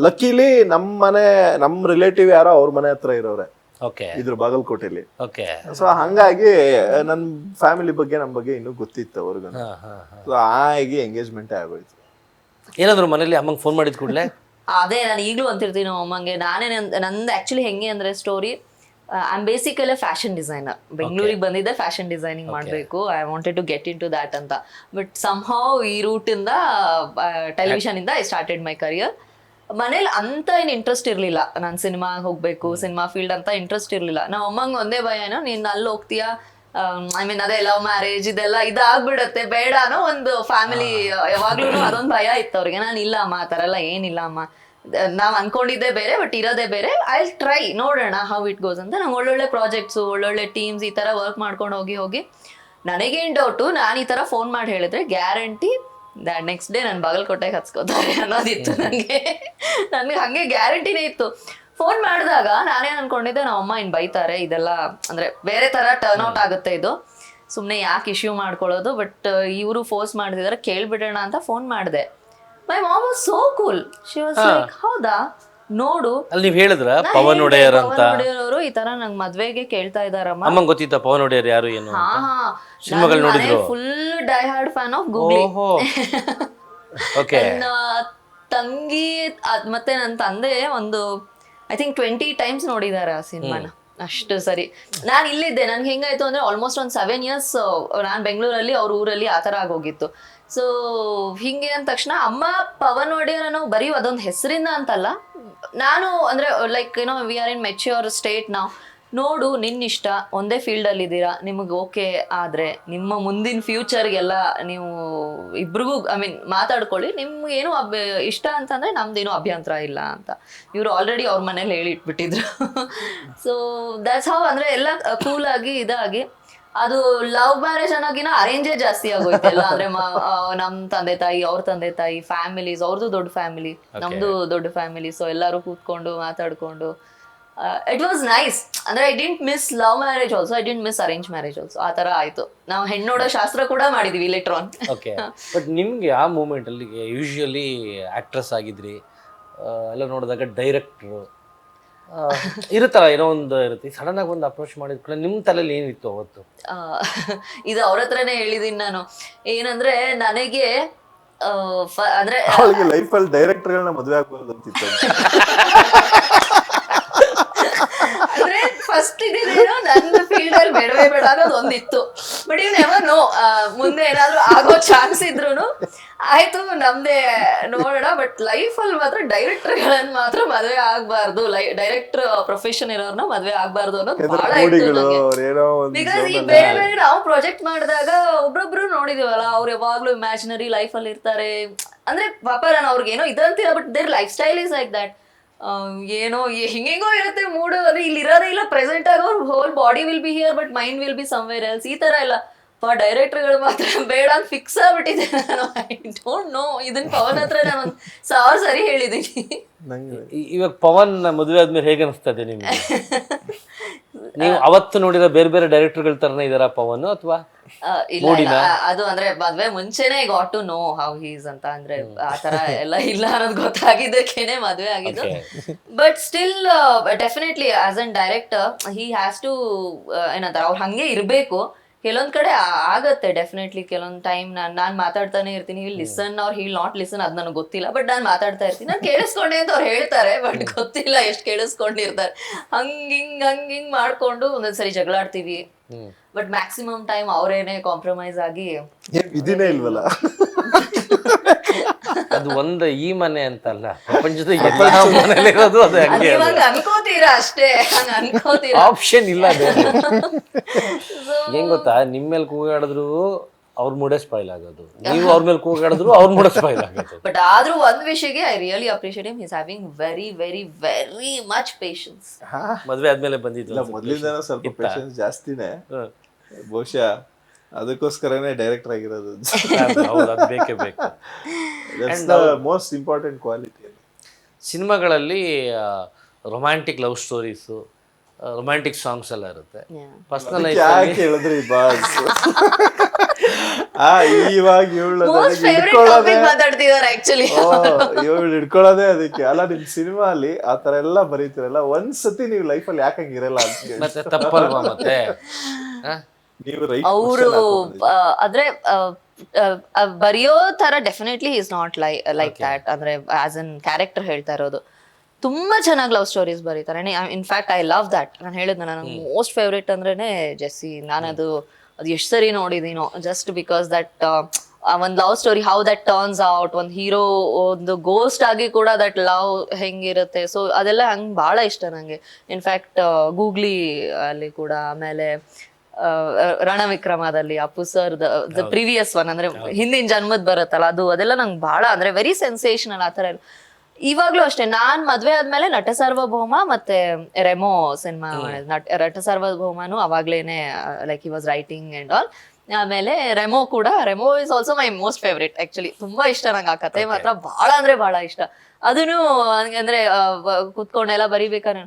ಲಕ್ಕಿಲಿ ನಮ್ ರಿಲೇಟಿವ್ ಯಾರೋ ಅವ್ರ ಮನೆ ಹತ್ರ ಇರೋರೆ ಇದ್ರ ಬಾಗಲಕೋಟೆಲಿ. ಸೊ ಹಂಗಾಗಿ ನನ್ ಫ್ಯಾಮಿಲಿ ಬಗ್ಗೆ ನಮ್ ಬಗ್ಗೆ ಇನ್ನೂ ಗೊತ್ತಿತ್ತು ಅವ್ರಿಗೂ. ಸೊ ಆಗಿ ಎಂಗೇಜ್ಮೆಂಟ್ ಆಗೋಯ್ತು. ಏನಾದ್ರು ಮನೇಲಿ ಅಮ್ಮಂಗ್ ಫೋನ್ ಮಾಡಿದ್ ಕೂಡಲೇ ಅದೇ ನಾನು ಈಗಲೂ ಅಂತಿರ್ತೀನಿ ಅಮ್ಮಂಗೆ. ನಾನೇ ನಂದು ಆಕ್ಚುಲಿ ಹೆಂಗೆ ಅಂದ್ರೆ story, I am basically fashion designer. ಬೆಂಗಳೂರಿಗೆ ಬಂದಿದ್ದೆ ಫ್ಯಾಷನ್ ಡಿಸೈನಿಂಗ್ ಮಾಡಬೇಕು. I wanted to get in to that ಅಂತ. ಬಟ್ ಸಮ್ಹೌ ಈ ರೂಟ್ ಇಂದ ಟೆಲಿವಿಷನ್ ಇಂದ ಐ ಸ್ಟಾರ್ಟೆಡ್ ಮೈ ಕರಿಯರ್. ಮನೇಲಿ ಅಂತ ಏನು ಇಂಟ್ರೆಸ್ಟ್ ಇರ್ಲಿಲ್ಲ, ನಾನು ಸಿನಿಮಾ ಹೋಗ್ಬೇಕು, ಸಿನಿಮಾ ಫೀಲ್ಡ್ ಅಂತ ಇಂಟ್ರೆಸ್ಟ್ ಇರ್ಲಿಲ್ಲ. ನಾವು ಅಮ್ಮಂಗೆ ಒಂದೇ ಭಯ ಏನೋ, ನೀನ್ ಅಲ್ಲಿ ಹೋಗ್ತೀಯಾ, ಐ ಮೀನ್ ಅದೇ ಲವ್ ಮ್ಯಾರೇಜ್ ಇದೆಲ್ಲ ಇದಾಗ್ಬಿಡತ್ತೆ ಬೇಡ ಅನ್ನೋ ಒಂದು ಫ್ಯಾಮಿಲಿ ಯಾವಾಗ್ಲೂ ಅದೊಂದು ಭಯ ಇತ್ತು ಅವ್ರಿಗೆ. ನಾನು ಇಲ್ಲ ಅಮ್ಮ ಆ ಥರ ಎಲ್ಲ ಏನಿಲ್ಲ ಅಮ್ಮ, ನಾವ್ ಅನ್ಕೊಂಡಿದ್ದೆ ಬೇರೆ ಬಟ್ ಇರೋದೇ ಬೇರೆ, ಐ ಟ್ರೈ ನೋಡೋಣ ಹೌ ಇಟ್ ಗೋಸ್ ಅಂತ. ನಂಗೆ ಒಳ್ಳೊಳ್ಳೆ ಪ್ರಾಜೆಕ್ಟ್ಸು ಒಳ್ಳೊಳ್ಳೆ ಟೀಮ್ಸ್ ಈ ತರ ವರ್ಕ್ ಮಾಡ್ಕೊಂಡು ಹೋಗಿ ನನಗೇನ್ ಡೌಟು, ನಾನು ಈ ತರ ಫೋನ್ ಮಾಡಿ ಹೇಳಿದ್ರೆ ಗ್ಯಾರಂಟಿ ನೆಕ್ಸ್ಟ್ ಡೇ ನಾನು ಬಾಗಲಕೋಟೆಗೆ ಹಚ್ಕೋತಾರೆ ಅನ್ನೋದಿತ್ತು ನನಗೆ ಹಂಗೆ ಗ್ಯಾರಂಟಿನೇ ಇತ್ತು. ಫೋನ್ ಮಾಡಿದಾಗ ನಾನೇನ್ ಅನ್ಕೊಂಡಿದ್ದೆ, ನಮ್ಮ ಅಮ್ಮ ಇನ್ ಬೈತಾರೆ, ಇದೆಲ್ಲ ಅಂದ್ರೆ ಬೇರೆ ತರ ಟರ್ನ್ ಔಟ್ ಆಗುತ್ತೆ ಇದು, ಸುಮ್ನೆ ಯಾಕೆ ಇಶ್ಯೂ ಮಾಡ್ಕೊಳ್ಳೋದು. ಬಟ್ ಇವರು ಫೋರ್ಸ್ ಮಾಡಿದಾರೆ, ಕೇಳ್ಬಿಡೋಣ ಅಂತ ಫೋನ್ ಮಾಡಿದೆ. My mom was so cool. She was like, ಹೌದಾ ನೋಡು. ಅಲ್ಲಿ ನೀವು ಹೇಳಿದ್ರ ಪವನ್ ಒಡೆಯರ್ ಅಂತ, ಅವರು ಈ ತರ ನಂಗೆ ಮದ್ವೆಗೆ ಕೇಳ್ತಾ ಇದಾರಮ್ಮ. ಅಮ್ಮಂಗೆ ಗೊತ್ತಿತ್ತ ಪವನ್ ಒಡೆಯರ್ ಯಾರು ಏನು? ಸಿನಿಮಾಗಳು ನೋಡಿದ್ರು. Full dye hard fan of googly. Okay. ನನ್ನ ತಂಗಿ ಮತ್ತೆ ನನ್ನ ತಂದೆ ಒಂದು ಐ ಥಿಂಕ್ 20 times ನೋಡಿದ್ದಾರೆ ಆ ಸಿನಿಮಾನ. ಅಷ್ಟು ಸರಿ. ನಾನು ಇಲ್ಲಿದ್ದೆ, ನನ್ಗೆ ಹೆಂಗಾಯ್ತು ಅಂದ್ರೆ ಆಲ್ಮೋಸ್ಟ್ ಒಂದು 7 years ನಾನು ಬೆಂಗಳೂರಲ್ಲಿ, ಅವ್ರ ಊರಲ್ಲಿ ಆ ಥರ ಆಗೋಗಿತ್ತು. ಸೊ ಹಿಂಗೆ ಅಂದ ತಕ್ಷಣ ಅಮ್ಮ ಪವನ್ ಒಡೆಯರ್ ಅನ್ನೋ ಬರೀ ಅದೊಂದು ಹೆಸರಿಂದ ಅಂತಲ್ಲ, ನಾನು ಅಂದ್ರೆ ಲೈಕ್ ಏನೋ we are in mature state ನಾವು. ನೋಡು, ನಿನ್ನಿಷ್ಟ, ಒಂದೇ ಫೀಲ್ಡಲ್ಲಿ ಇದ್ದೀರಾ, ನಿಮಗೆ ಓಕೆ ಆದರೆ ನಿಮ್ಮ ಮುಂದಿನ ಫ್ಯೂಚರ್ಗೆಲ್ಲ ನೀವು ಇಬ್ರಿಗೂ ಮಾತಾಡ್ಕೊಳ್ಳಿ, ನಿಮ್ಗೆ ಏನು ಇಷ್ಟ ಅಂತಂದರೆ ನಮ್ದೇನು ಅಭ್ಯಂತರ ಇಲ್ಲ ಅಂತ ಇವರು ಆಲ್ರೆಡಿ ಅವ್ರ ಮನೇಲಿ ಹೇಳಿ ಇಟ್ಬಿಟ್ಟಿದ್ರು. ಸೊ ದಟ್ಸ್ ಹೌ, ಅಂದರೆ ಎಲ್ಲ ಕೂಲಾಗಿ ಇದಾಗಿ. ಅದು ಲವ್ ಮ್ಯಾರೇಜ್ ಅನ್ನೋಗಿನ ಅರೇಂಜೇ ಜಾಸ್ತಿ ಆಗೋಯ್ತಲ್ಲ. ಅಂದ್ರೆ ನಮ್ ತಂದೆ ತಾಯಿ, ಅವ್ರ ತಂದೆ ತಾಯಿ, ಫ್ಯಾಮಿಲೀಸ್, ಅವ್ರದ್ದು ದೊಡ್ಡ ಫ್ಯಾಮಿಲಿ, ನಮ್ದು ದೊಡ್ಡ ಫ್ಯಾಮಿಲಿ. ಸೊ ಎಲ್ಲರೂ ಕೂತ್ಕೊಂಡು ಮಾತಾಡ್ಕೊಂಡು ಇಟ್ ವಾಸ್ ನೈಸ್. ಅಂದ್ರೆ I didn't miss love marriage also, I didn't miss arrange marriage also. ಆ ತರ ಆಯ್ತು. ನಾವು ಹೆಣ್ಣೋಡೋ ಶಾಸ್ತ್ರ ಕೂಡ ಮಾಡಿದೀವಿ ಲೇಟರ್ ಆನ್. ಓಕೆ, ಬಟ್ ನಿಮ್ಗೆ ಆ ಮೂಮೆಂಟ್ ಅಲ್ಲಿ ಯೂಶುವಲಿ ಆಕ್ಟ್ರೆಸ್ ಆಗಿದ್ರಿ, ಎಲ್ಲ ನೋಡಿದಾಗ ಡೈರೆಕ್ಟ್ರು ಇರುತ್ತಲ್ಲ, ಏನೋ ಒಂದು ಇರುತ್ತೆ. ಸಡನ್ ಆಗಿ ಒಂದು ಅಪ್ರೋಚ್ ಮಾಡಿದ್ಕೊಳ್ಳೆ ನಿಮ್ಮ ತಲೆಯಲ್ಲಿ ಏನಿತ್ತು ಅವತ್ತು? ಇದು ಅವ್ರ ಹತ್ರನೇ ಹೇಳಿದೀನಿ ನಾನು. ಏನಂದ್ರೆ ನನಗೆ ಅಂದ್ರೆ ಅವಳಿಗೆ ಲೈಫಲ್ಲಿ ಡೈರೆಕ್ಟರ್ಗಳನ್ನ ಮದುವೆ ಆಗ್ಬಾರ್ದು ಅಂತಿತ್ತು. ಅಂದ್ರೆ ಫಸ್ಟ್ ಇದೇನೋ ನನ್ನ ಫೀಲ್ಡ್ ಅಲ್ಲಿ ಬೇಡವೇ ಬೇಡ ಅನ್ನೋದು ಒಂದಿತ್ತು. ಬಟ್ ಇವ್ ನೆವರ್ ನೋ, ಮುಂದೆ ಏನಾದ್ರು ಆಗೋ ಚಾನ್ಸ್ ಇದ್ರು ಆಯ್ತು ನಮ್ದೇ ನೋಡೋಣ. ಬಟ್ ಲೈಫ್ ಅಲ್ಲಿ ಮಾತ್ರ ಡೈರೆಕ್ಟರ್ಗಳನ್ನ ಮಾತ್ರ ಮದ್ವೆ ಆಗ್ಬಾರ್ದು, ಡೈರೆಕ್ಟರ್ ಪ್ರೊಫೆಷನ್ ಇರೋರ್ನ ಮದ್ವೆ ಆಗ್ಬಾರ್ದು ಅನ್ನೋದು ಬಹಳ ಇತ್ತು ನಂಗೆ. ಬಿಕಾಸ್ ಈ ಬೇರೆ ಬೇರೆ ನಾವು ಪ್ರಾಜೆಕ್ಟ್ ಮಾಡಿದಾಗ ಒಬ್ರೊಬ್ರು ನೋಡಿದೀವಲ್ಲ, ಅವ್ರು ಯಾವಾಗ್ಲೂ ಇಮ್ಯಾಜಿನರಿ ಲೈಫ್ ಅಲ್ಲಿ ಇರ್ತಾರೆ. ಅಂದ್ರೆ ಪಾಪ ನಾನು ಅವ್ರಿಗೆ ಏನೋ ಇದಂತೀರ, but their lifestyle is like that. ಏನೋ ಹಿಂಗೋ ಇರುತ್ತೆ ಮೂಡು, ಅದು ಇಲ್ಲಿ ಇರೋದೇ ಇಲ್ಲ, ಪ್ರೆಸೆಂಟ್ ಆಗಿ ಅವ್ರ whole body will be here but mind will be somewhere else. ಈ ತರ ಇಲ್ಲ. ಡೈರೆಕ್ಟರ್ಗಳು ಮಾತ್ರ ಬೇಡ ಅಂತ ಫಿಕ್ಸ್ ಆಗ್ಬಿಟ್ಟಿದೆ ನಾನು. ಐ ಡೋಂಟ್ ನೋ, ಇದನ್ನ ಪವನ್ ಹತ್ರ ನಾನು 1000 ಸರಿ ಹೇಳಿದೀನಿ. ಇವಾಗ ಪವನ್ ಮದುವೆ ಆದ್ಮೇಲೆ ಹೇಗೆ ಅನಿಸ್ತದೆ ನಿಮ್ಗೆ? ನೀವು ಅವತ್ತು ನೋಡಿರೋ ಬೇರೆ ಬೇರೆ ಡೈರೆಕ್ಟರ್ಗಳ ತರನೇ ಇದಾರ ಪವನ್, ಅಥವಾ ಇಲ್ಲ ಅದು ಅಂದ್ರೆ ಮದ್ವೆ ಮುಂಚೆನೆ got to know how he's ಅಂತ. ಅಂದ್ರೆ ಆತರ ಎಲ್ಲ ಇಲ್ಲ ಅನ್ನೋದು ಗೊತ್ತಾಗಿದ್ದಕ್ಕೇನೆ ಮದ್ವೆ ಆಗಿದ್ದು. But still definitely as an director he has to ಏನಂತಾರೆ, ಅವ್ರು ಹಂಗೆ ಇರ್ಬೇಕು. ಕೆಲವೊಂದ್ ಕಡೆ ಆಗತ್ತೆ ಡೆಫಿನೆಟ್ಲಿ. ಕೆಲವೊಂದ್ ಟೈಮ್ ನಾನ್ ಮಾತಾಡ್ತಾನೆ ಇರ್ತೀನಿ, will listen or he not listen, ಅದ್ ನನಗೆ ಗೊತ್ತಿಲ್ಲ. ಬಟ್ ನಾನ್ ಮಾತಾಡ್ತಾ ಇರ್ತೀನಿ, ನಾನು ಕೇಳಿಸ್ಕೊಂಡೆ ಅಂತ ಅವ್ರು ಹೇಳ್ತಾರೆ, ಬಟ್ ಗೊತ್ತಿಲ್ಲ ಎಷ್ಟು ಕೇಳಿಸ್ಕೊಂಡಿರ್ತಾರೆ. ಹಂಗಿಂಗ್ ಮಾಡ್ಕೊಂಡು ಒಂದೊಂದ್ಸರಿ ಜಗಳಾಡ್ತೀವಿ. ಬಟ್ ಮ್ಯಾಕ್ಸಿಮಮ್ ಟೈಮ್ ಅವರೇನೆ ಕಾಂಪ್ರಮೈಸ್ ಆಗಿ. ಇದಿನೇ ಇಲ್ವಲ್ಲ, ಅದು ಒಂದು ಈ ಮನೆ ಅಂತಲ್ಲ, ಪ್ರಪಂಚದ ಎಲ್ಲ ಮನೆಯಲ್ಲಿರೋದು ಅದು ಹಂಗೆ. ಅನ್ಕೋತೀರಾ ಅಷ್ಟೇ, ಹಂಗ ಅನ್ಕೋತೀರಾ, ಆಪ್ಷನ್ ಇಲ್ಲ ಬೇರೆ. ಏನ್ ಗೊತ್ತಾ, ನಿಮ್ಮ ಮೇಲೆ ಕೂಗಾಡಿದ್ರು ಅವ್ರ ಮೂಡೆ ಸ್ಪಾಯ್ಲ್ ಆಗೋದು, ನೀವು ಅವ್ರ ಮೇಲೆ ಕೂಗಾಡಿದ್ರು ಅವ್ರ ಮೂಡೆ ಸ್ಪಾಯ್ಲ್ ಆಗೋದು. ಬಟ್ ಆದ್ರೂ ಒಂದ್ ವಿಷಯಕ್ಕೆ I really appreciate him, is having very very very much patience. ಮದ್ವೆ ಆದ್ಮೇಲೆ ಬಂದಿದ್ದು ಮೊದಲಿಂದ ಸ್ವಲ್ಪ ಪೇಷನ್ಸ್ ಜಾಸ್ತಿನೇ, ಬಹುಶಃ ಅದಕ್ಕೋಸ್ಕರನೇ ಡೈರೆಕ್ಟರ್ ಆಗಿರೋದು. ಬೇಕೇ ಬೇಕು. ಮೋಸ್ಟ್ ಇಂಪಾರ್ಟೆಂಟ್ ಕ್ವಾಲಿಟಿ ಸಿನಿಮಾಗಳಲ್ಲಿ romantic love stories, romantic songs ಎಲ್ಲ ಇರುತ್ತೆ. ಪರ್ಸನಲ್ ಲೈಫ್ ಯಾಕೆ ಹೇಳಿದ್ರಿ ಬಾಸ್? ಇವಾಗ ಇವಳು ಹಿಡ್ಕೊಳ್ಳೋದೇ ಅದಕ್ಕೆ ಅಲ್ಲ. ನಿಮ್ ಸಿನಿಮಾ ಅಲ್ಲಿ ಆತರ ಎಲ್ಲ ಬರೀತಿರಲ್ಲ, ಒಂದ್ಸತಿ ನೀವು ಲೈಫಲ್ಲಿ ಯಾಕೆ ಹಂಗಿರಲ್ಲ ಅಂತ. ಮತ್ತೆ ತಪ್ಪಲ್ವಾ? ಮತ್ತೆ ಅವರು ಅಂದ್ರೆ ಬರೆಯೋ ತರ definitely is not like that. ಅಂದ್ರೆ ಆಸ್ ಅನ್ ಕ್ಯಾರೆಕ್ಟರ್ ಹೇಳ್ತಾ ಇರೋದು. ತುಂಬಾ ಚೆನ್ನಾಗಿ ಲವ್ ಸ್ಟೋರೀಸ್ ಬರೀತಾರೆ. In fact I love that. ನಾನು ಹೇಳಿದ್ನ ನನಗೆ ಮೋಸ್ಟ್ ಫೇವ್ರೇಟ್ ಅಂದ್ರೇನೆ ಜೆಸ್ಸಿ. ನಾನದು ಎಷ್ಟು ಸರಿ ನೋಡಿದೀನೋ, ಜಸ್ಟ್ ಬಿಕಾಸ್ ದಟ್ ಒಂದ್ love story how that turns out. ಒಂದ್ ಹೀರೋ ಒಂದು ಗೋಸ್ಟ್ ಆಗಿ ಕೂಡ ದಟ್ ಲವ್ ಹೆಂಗಿರುತ್ತೆ. ಸೊ ಅದೆಲ್ಲ ಹಂಗ್ ಬಹಳ ಇಷ್ಟ ನಂಗೆ. ಇನ್ಫ್ಯಾಕ್ಟ್ ಗೂಗ್ಲಿ ಅಲ್ಲಿ ಕೂಡ, ಆಮೇಲೆ ರಣವಿಕ್ರಮದಲ್ಲಿ Appu sir the previous one, ಅಂದ್ರೆ ಹಿಂದಿನ ಜನ್ಮದ್ ಬರುತ್ತಲ್ಲ ಅದು, ಅದೆಲ್ಲ ನಂಗೆ ಬಹಳ ಅಂದ್ರೆ ವೆರಿ ಸೆನ್ಸೇಷನಲ್. ಆತರ ಇವಾಗ್ಲೂ ಅಷ್ಟೇ. ನಾನ್ ಮದ್ವೆ ಆದ್ಮೇಲೆ ನಟ ಸಾರ್ವಭೌಮ ಮತ್ತೆ ರೆಮೋ ಸಿನಿಮಾ ಮಾಡಿದ್. ನಟ ಸಾರ್ವಭೌಮನು ಅವಾಗ್ಲೇನೆ like he was writing and all. ಆಮೇಲೆ ರೆಮೋ ಕೂಡ, Remo is also my most favourite actually. ತುಂಬಾ ಇಷ್ಟ ನಂಗೆ ಆ ಕತೆ, ಮಾತ್ರ ಬಹಳ ಅಂದ್ರೆ ಬಹಳ ಇಷ್ಟ. ಅದನ್ನು ಅಂದ್ರೆ ಕುತ್ಕೊಂಡೆಲ್ಲ ಬರಿಬೇಕಾದ್ರೆ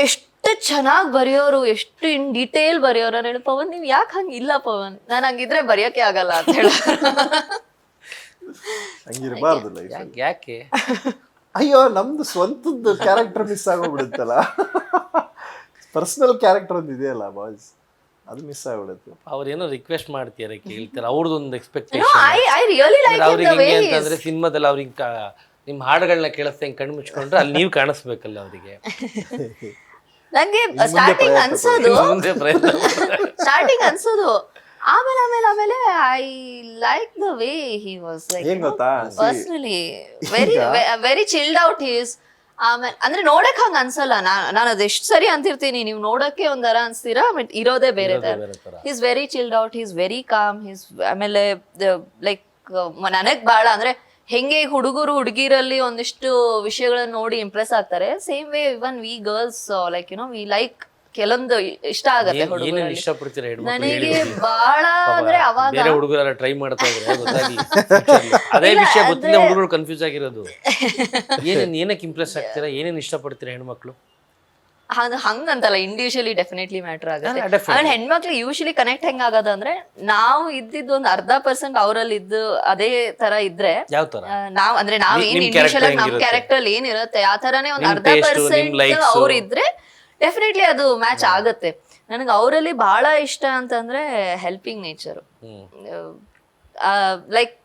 ಎಷ್ಟು ಚೆನ್ನಾಗಿ ಬರೆಯೋರು, ಎಷ್ಟು ಇನ್ ಡೀಟೇಲ್ ಬರೆಯೋರು. ನಾನು ಹೇಳಿ, ಪವನ್ ನೀವ್ ಯಾಕೆ ಹಂಗಿಲ್ಲ ಪವನ್, ನಾನು ಹಂಗಿದ್ರೆ ಬರೆಯೋಕೆ ಆಗಲ್ಲ ಅಂತ ಹೇಳ. ಹಂಗಿರಬಾರ್ದು ಲೈಫ್. ಯಾಕೆ? ಅಯ್ಯೋ, ನಮ್ದು ಸ್ವಂತದ್ದು ಕ್ಯಾರೆಕ್ಟರ್ ಮಿಸ್ ಆಗೋಗ್ಬಿಡುತ್ತಲ್ಲ. ಪರ್ಸನಲ್ ಕ್ಯಾರೆಕ್ಟರ್ ಒಂದು ಇದೆಯಲ್ಲ ಬಾಯ್ಸ್, ಅದು ಮಿಸ್ ಆಗ್ಬಿಡುತ್ತೆ. ಅವ್ರೇನೋ ರಿಕ್ವೆಸ್ಟ್ ಮಾಡ್ತಾರೆ, ಕೇಳ್ತಾರೆ, ಅವ್ರದ್ದೊಂದು ಎಕ್ಸ್ಪೆಕ್ಟೇಷನ್. ಐ ರಿಯಲಿ ಲೈಕ್ ಅವ್ರಿಗೆ ಹೆಂಗೆ ಅಂತಂದ್ರೆ ಸಿನಿಮಾದಲ್ಲಿ ಅವ್ರಿಗೆ ನಿಮ್ಮ ಹಾಡುಗಳನ್ನ ಕೇಳಿಸ್ತಾ ಹಿಂಗೆ ಕಣ್ಣು ಮುಚ್ಕೊಂಡ್ರೆ ಅಲ್ಲಿ ನೀವು ಕಾಣಿಸ್ಬೇಕಲ್ಲ ಅವರಿಗೆ. ನಂಗೆ ಸ್ಟಾರ್ಟಿಂಗ್ ಅನ್ಸೋದು ಮುಂದೆ ಪ್ರಯತ್ನ ಆಮೇಲೆ I like the way he was like ಏನ್ ಗೊತ್ತಾ personally very chilled out he's. ಆಮೇಲೆ ಅಂದ್ರೆ ನೋಡಕ್ ಹಂಗ ಅನ್ಸಲ್ಲ, ನಾನು ಅದ್ ಎಷ್ಟ್ ಸರಿ ಅಂತಿರ್ತೀನಿ, ನೀವು ನೋಡಕ್ಕೆ ಒಂದರ ಅನ್ಸ್ತೀರಾ, ಬಟ್ ಇರೋದೇ ಬೇರೆ ತರ. Is very chilled out, is very calm. ಆಮೇಲೆ ಲೈಕ್ ನನಗ್ ಬಾಳ ಅಂದ್ರೆ ಹೆಂಗೆ ಹುಡುಗರು ಹುಡುಗಿರಲ್ಲಿ ಒಂದಿಷ್ಟು ವಿಷಯಗಳನ್ನ ನೋಡಿ ಇಂಪ್ರೆಸ್ ಆಗ್ತಾರೆ, same way even V girls like we like ಕೆಲವೊಂದು ಇಷ್ಟ ಆಗತ್ತೆ ಏನೇನು ಹುಡುಗರಲ್ಲಿ. ಇಷ್ಟಪಡ್ತೀರಾ ಹೆಣ್ಮಕ್ಳು? ನನಗೆ ಬಾಳ ಅಂದ್ರೆ ಅವಾಗ ಬೇರೆ ಹುಡುಗರೆಲ್ಲ ಟ್ರೈ ಮಾಡ್ತಾ ಇದ್ರೆ ಗೊತ್ತಾಗಿ ಅದೇ ವಿಷಯ ಗೊತ್ತಿಲ್ಲ ಹುಡುಗರು ಕನ್ಫ್ಯೂಸ್ ಆಗಿರೋದು. ಏನಕ್ಕೆ ಇಂಪ್ರೆಸ್ ಆಗ್ತೀರಾ, ಏನೇನು ಇಷ್ಟಪಡ್ತೀರಾ ಹೆಣ್ಮಕ್ಳು? ಹಂಗಂತಲ್ಲ, ಇಂಡಿವಿಜುವಲಿ ಡೆಫಿನೆಟ್ಲಿ ಮ್ಯಾಟರ್ ಆಗುತ್ತೆ. ಆಮೇಲೆ ಹೆಣ್ಮಕ್ಳು ಯೂಶಲಿ ಕನೆಕ್ಟ್ ಹೆಂಗ್ ಆಗೋದು ಅಂದ್ರೆ, ನಾವು ಇದ್ದಿದ್ದು ಒಂದು 10% ಅವರಲ್ಲಿ ಇದ್ದು ಅದೇ ತರ ಇದ್ರೆ, ಯಾವ ತರ ನಾವ್ ಅಂದ್ರೆ ನಾವ್ ಏನ್ ಇಂಡಿವಿಜುವಲ್ ಆಗಿ ನಮ್ ಕ್ಯಾರೆಕ್ಟರ್ ಅಲ್ಲಿ ಏನಿರುತ್ತೆ ಆ ತರಾನೇ ಒಂದು 10% ಅವ್ರು ಇದ್ರೆ ಡೆಫಿನೆಟ್ಲಿ ಅದು ಮ್ಯಾಚ್ ಆಗತ್ತೆ. ನನಗೆ ಅವರಲ್ಲಿ ಬಹಳ ಇಷ್ಟ ಅಂತಂದ್ರೆ ಹೆಲ್ಪಿಂಗ್ ನೇಚರ್. ಲೈಕ್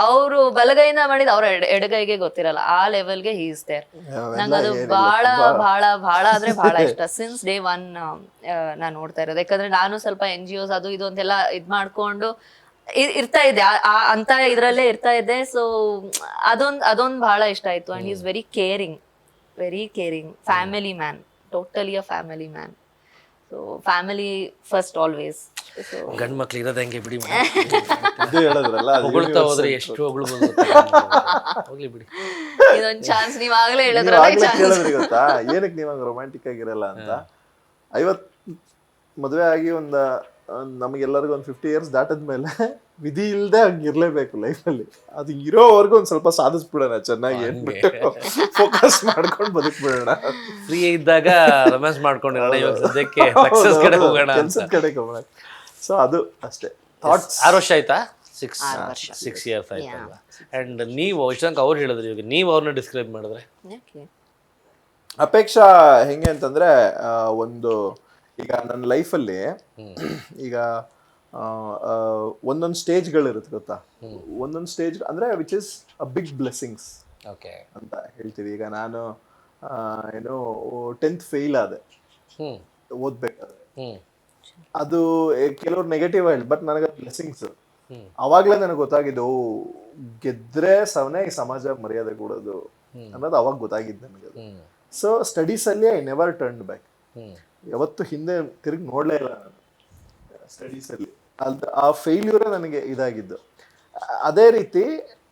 ಅವರು ಬಲಗೈಯಿಂದ ಮಾಡಿದ ಅವ್ರ ಎಡಗೈಗೆ ಗೊತ್ತಿರಲ್ಲ, ಆ ಲೆವೆಲ್ಗೆ ಹಿ ಇಸ್ ದೇರ್. ನಂಗದು ಬಹಳ ಬಹಳ ಬಹಳ ಅಂದ್ರೆ ಬಹಳ ಇಷ್ಟ. ಸಿನ್ಸ್ ಡೇ ಒನ್ ನಾನ್ ನೋಡ್ತಾ ಇರೋದು. ಯಾಕಂದ್ರೆ ನಾನು ಸ್ವಲ್ಪ NGOs ಅದು ಇದು ಅಂತೆಲ್ಲ ಇದ್ ಮಾಡ್ಕೊಂಡು ಇರ್ತಾ ಇದ್ದೆ, ಅಂತ ಇದ್ರಲ್ಲೇ ಇರ್ತಾ ಇದ್ದೆ. ಸೊ ಅದೊಂದ್ ಬಹಳ ಇಷ್ಟ ಆಯ್ತು. And is very caring family man, totally a family man. So family first always. ಗಂಡ್ ಮಕ್ಳು ಇರೋದ್ ಹೆಂಗೆ ಬಿಡಿ, ಇದು ಹೇಳಿದ್ರಲ್ಲ, ಅದು ಹೊಗಳ್ತಾ ಹೋದ್ರೆ ಎಷ್ಟು ಹೊಗಳ್ಬೋದು. ಹೋಗ್ಲಿ ಬಿಡಿ, ಇದೊಂದ್ ಚಾನ್ಸ್ ನೀವ್ ಆಗ್ಲೇ ನೀವ್ ಹೇಳಿದ್ರಲ್ಲ, ಆಗ್ಲೇ ಕೇಳಿದ್ರಿ ಗೊತ್ತಾ, ಏನಕ್ಕೆ ನೀವ್ ಹಂಗ ರೊಮ್ಯಾಂಟಿಕ್ ಆಗಿರಲ್ಲ ಅಂತ. 50 ಮದ್ವೆ ಆಗಿ ನಮಗೆಲ್ಲರಿಗೂ ಒಂದು 50 years ದಾಟದ್ಮೇಲೆ ವಿಧಿ ಇಲ್ದೆ ಹಂಗಿರ್ಲೇಬೇಕು ಲೈಫಲ್ಲಿ. ಅದು ಇರೋವರೆಗೂ ಒಂದ್ ಸ್ವಲ್ಪ ಸಾಧಿಸ್ಬಿಡೋಣ ಚೆನ್ನಾಗಿ ಅಂದ್ಬಿಟ್ಟು ಫೋಕಸ್ ಮಾಡ್ಕೊಂಡು ಬದುಕ್ಬಿಡೋಣ. ಫ್ರೀ ಇದ್ದಾಗ ರೊಮ್ಯಾನ್ಸ್ ಮಾಡ್ಕೊಂಡಿರೋಣ, ಇವಾಗ ಸದ್ಯಕ್ಕೆ ಸಕ್ಸಸ್ ಕಡೆ ಹೋಗೋಣ, ಕೆಲ್ಸದ ಕಡೆ ಹೋಗೋಣ. ಸೊ ಅದು ಅಷ್ಟೇ ಥಾಟ್ಸ್. 6 ವರ್ಷ ಆಯ್ತಾ? 6 years ಆಯ್ತಲ್ವ? ಅಂಡ್ ನೀವು ಇಷ್ಟಂಕ ಅವ್ರು ಹೇಳಿದ್ರಿ, ಇವಾಗ ನೀವು ಅವ್ರನ್ನ ಡಿಸ್ಕ್ರೈಬ್ ಮಾಡಿದ್ರೆ? ಅಪೇಕ್ಷಾ ಹೆಂಗೆ ಅಂತಂದ್ರೆ, ಒಂದು ಈಗ ನನ್ನ ಲೈಫಲ್ಲಿ ಈಗ ಒಂದೊಂದು ಸ್ಟೇಜ್ಗಳಿರುತ್ತೆ ಗೊತ್ತಾ. ಒಂದೊಂದು ಸ್ಟೇಜ್ ಅಂದ್ರೆ which is a big blessings ಅಂತ ಹೇಳ್ತೀವಿ. ಈಗ ನಾನು ಏನು 10th ಫೇಲ್ ಆದೆ ಓದ್ಬೇಕಾದ್ರೆ. ಅದು ಕೆಲವ್ರು ನೆಗೆಟಿವ್ ಹೇಳಿ, ಬಟ್ ನನಗೆ ಬ್ಲೆಸ್ಸಿಂಗ್ಸ್. ಅವಾಗ್ಲೇ ನನಗೆ ಗೊತ್ತಾಗಿದ್ದು, ಗೆದ್ರೆ ಸವನೇ ಈ ಸಮಾಜ ಮರ್ಯಾದೆ ಕೊಡೋದು ಅನ್ನೋದು ಅವಾಗ ಗೊತ್ತಾಗಿದ್ದು ನನಗೆ. ಸೊ ಸ್ಟಡೀಸ್ ಅಲ್ಲಿ ಐ ನೆವರ್ ಟರ್ನ್ ಬ್ಯಾಕ್. ಯಾವತ್ತು ಹಿಂದೆ ತಿರುಗಿ ನೋಡ್ಲೇ ಇಲ್ಲ ನಾನು ಸ್ಟಡೀಸ್ ಅಲ್ಲಿ. ಆ ಫೇಲ್ಯೂರೇ ನನಗೆ ಇದಾಗಿದ್ದು. ಅದೇ ರೀತಿ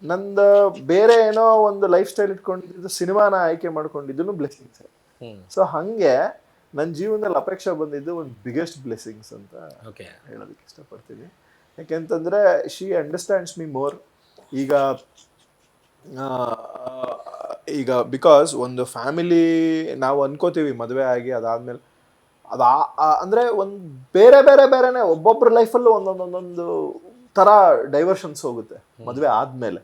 ನಂದು ಬೇರೆ ಏನೋ ಒಂದು ಲೈಫ್ ಸ್ಟೈಲ್ ಇಟ್ಕೊಂಡಿದ್ದು, ಸಿನಿಮಾನ ಆಯ್ಕೆ ಮಾಡ್ಕೊಂಡಿದ್ದು ಬ್ಲೆಸ್ಸಿಂಗ್ಸ್. ಸೊ ಹಂಗೆ ನನ್ನ ಜೀವನದಲ್ಲಿ ಅಪೇಕ್ಷೆ ಬಂದಿದ್ದು ಒಂದು ಬಿಗ್ಗೆಸ್ಟ್ ಬ್ಲೆಸ್ಸಿಂಗ್ಸ್ ಅಂತ ಹೇಳೋದಕ್ಕೆ ಇಷ್ಟಪಡ್ತೀನಿ. ಯಾಕೆಂತಂದ್ರೆ ಶಿ ಅಂಡರ್ಸ್ಟ್ಯಾಂಡ್ಸ್ ಮೀ ಮೋರ್. ಈಗ ಬಿಕಾಸ್ ಒಂದು ಫ್ಯಾಮಿಲಿ ನಾವು ಅನ್ಕೋತೀವಿ ಮದುವೆ ಆಗಿ ಅದಾದ್ಮೇಲೆ ಅಂದ್ರೆ ಒಂದು ಬೇರೆನೆ ಒಬ್ಬೊಬ್ರ ಲೈಫಲ್ಲೂ ಒಂದೊಂದು ತರ ಡೈವರ್ಷನ್ಸ್ ಹೋಗುತ್ತೆ ಮದುವೆ ಆದ್ಮೇಲೆ.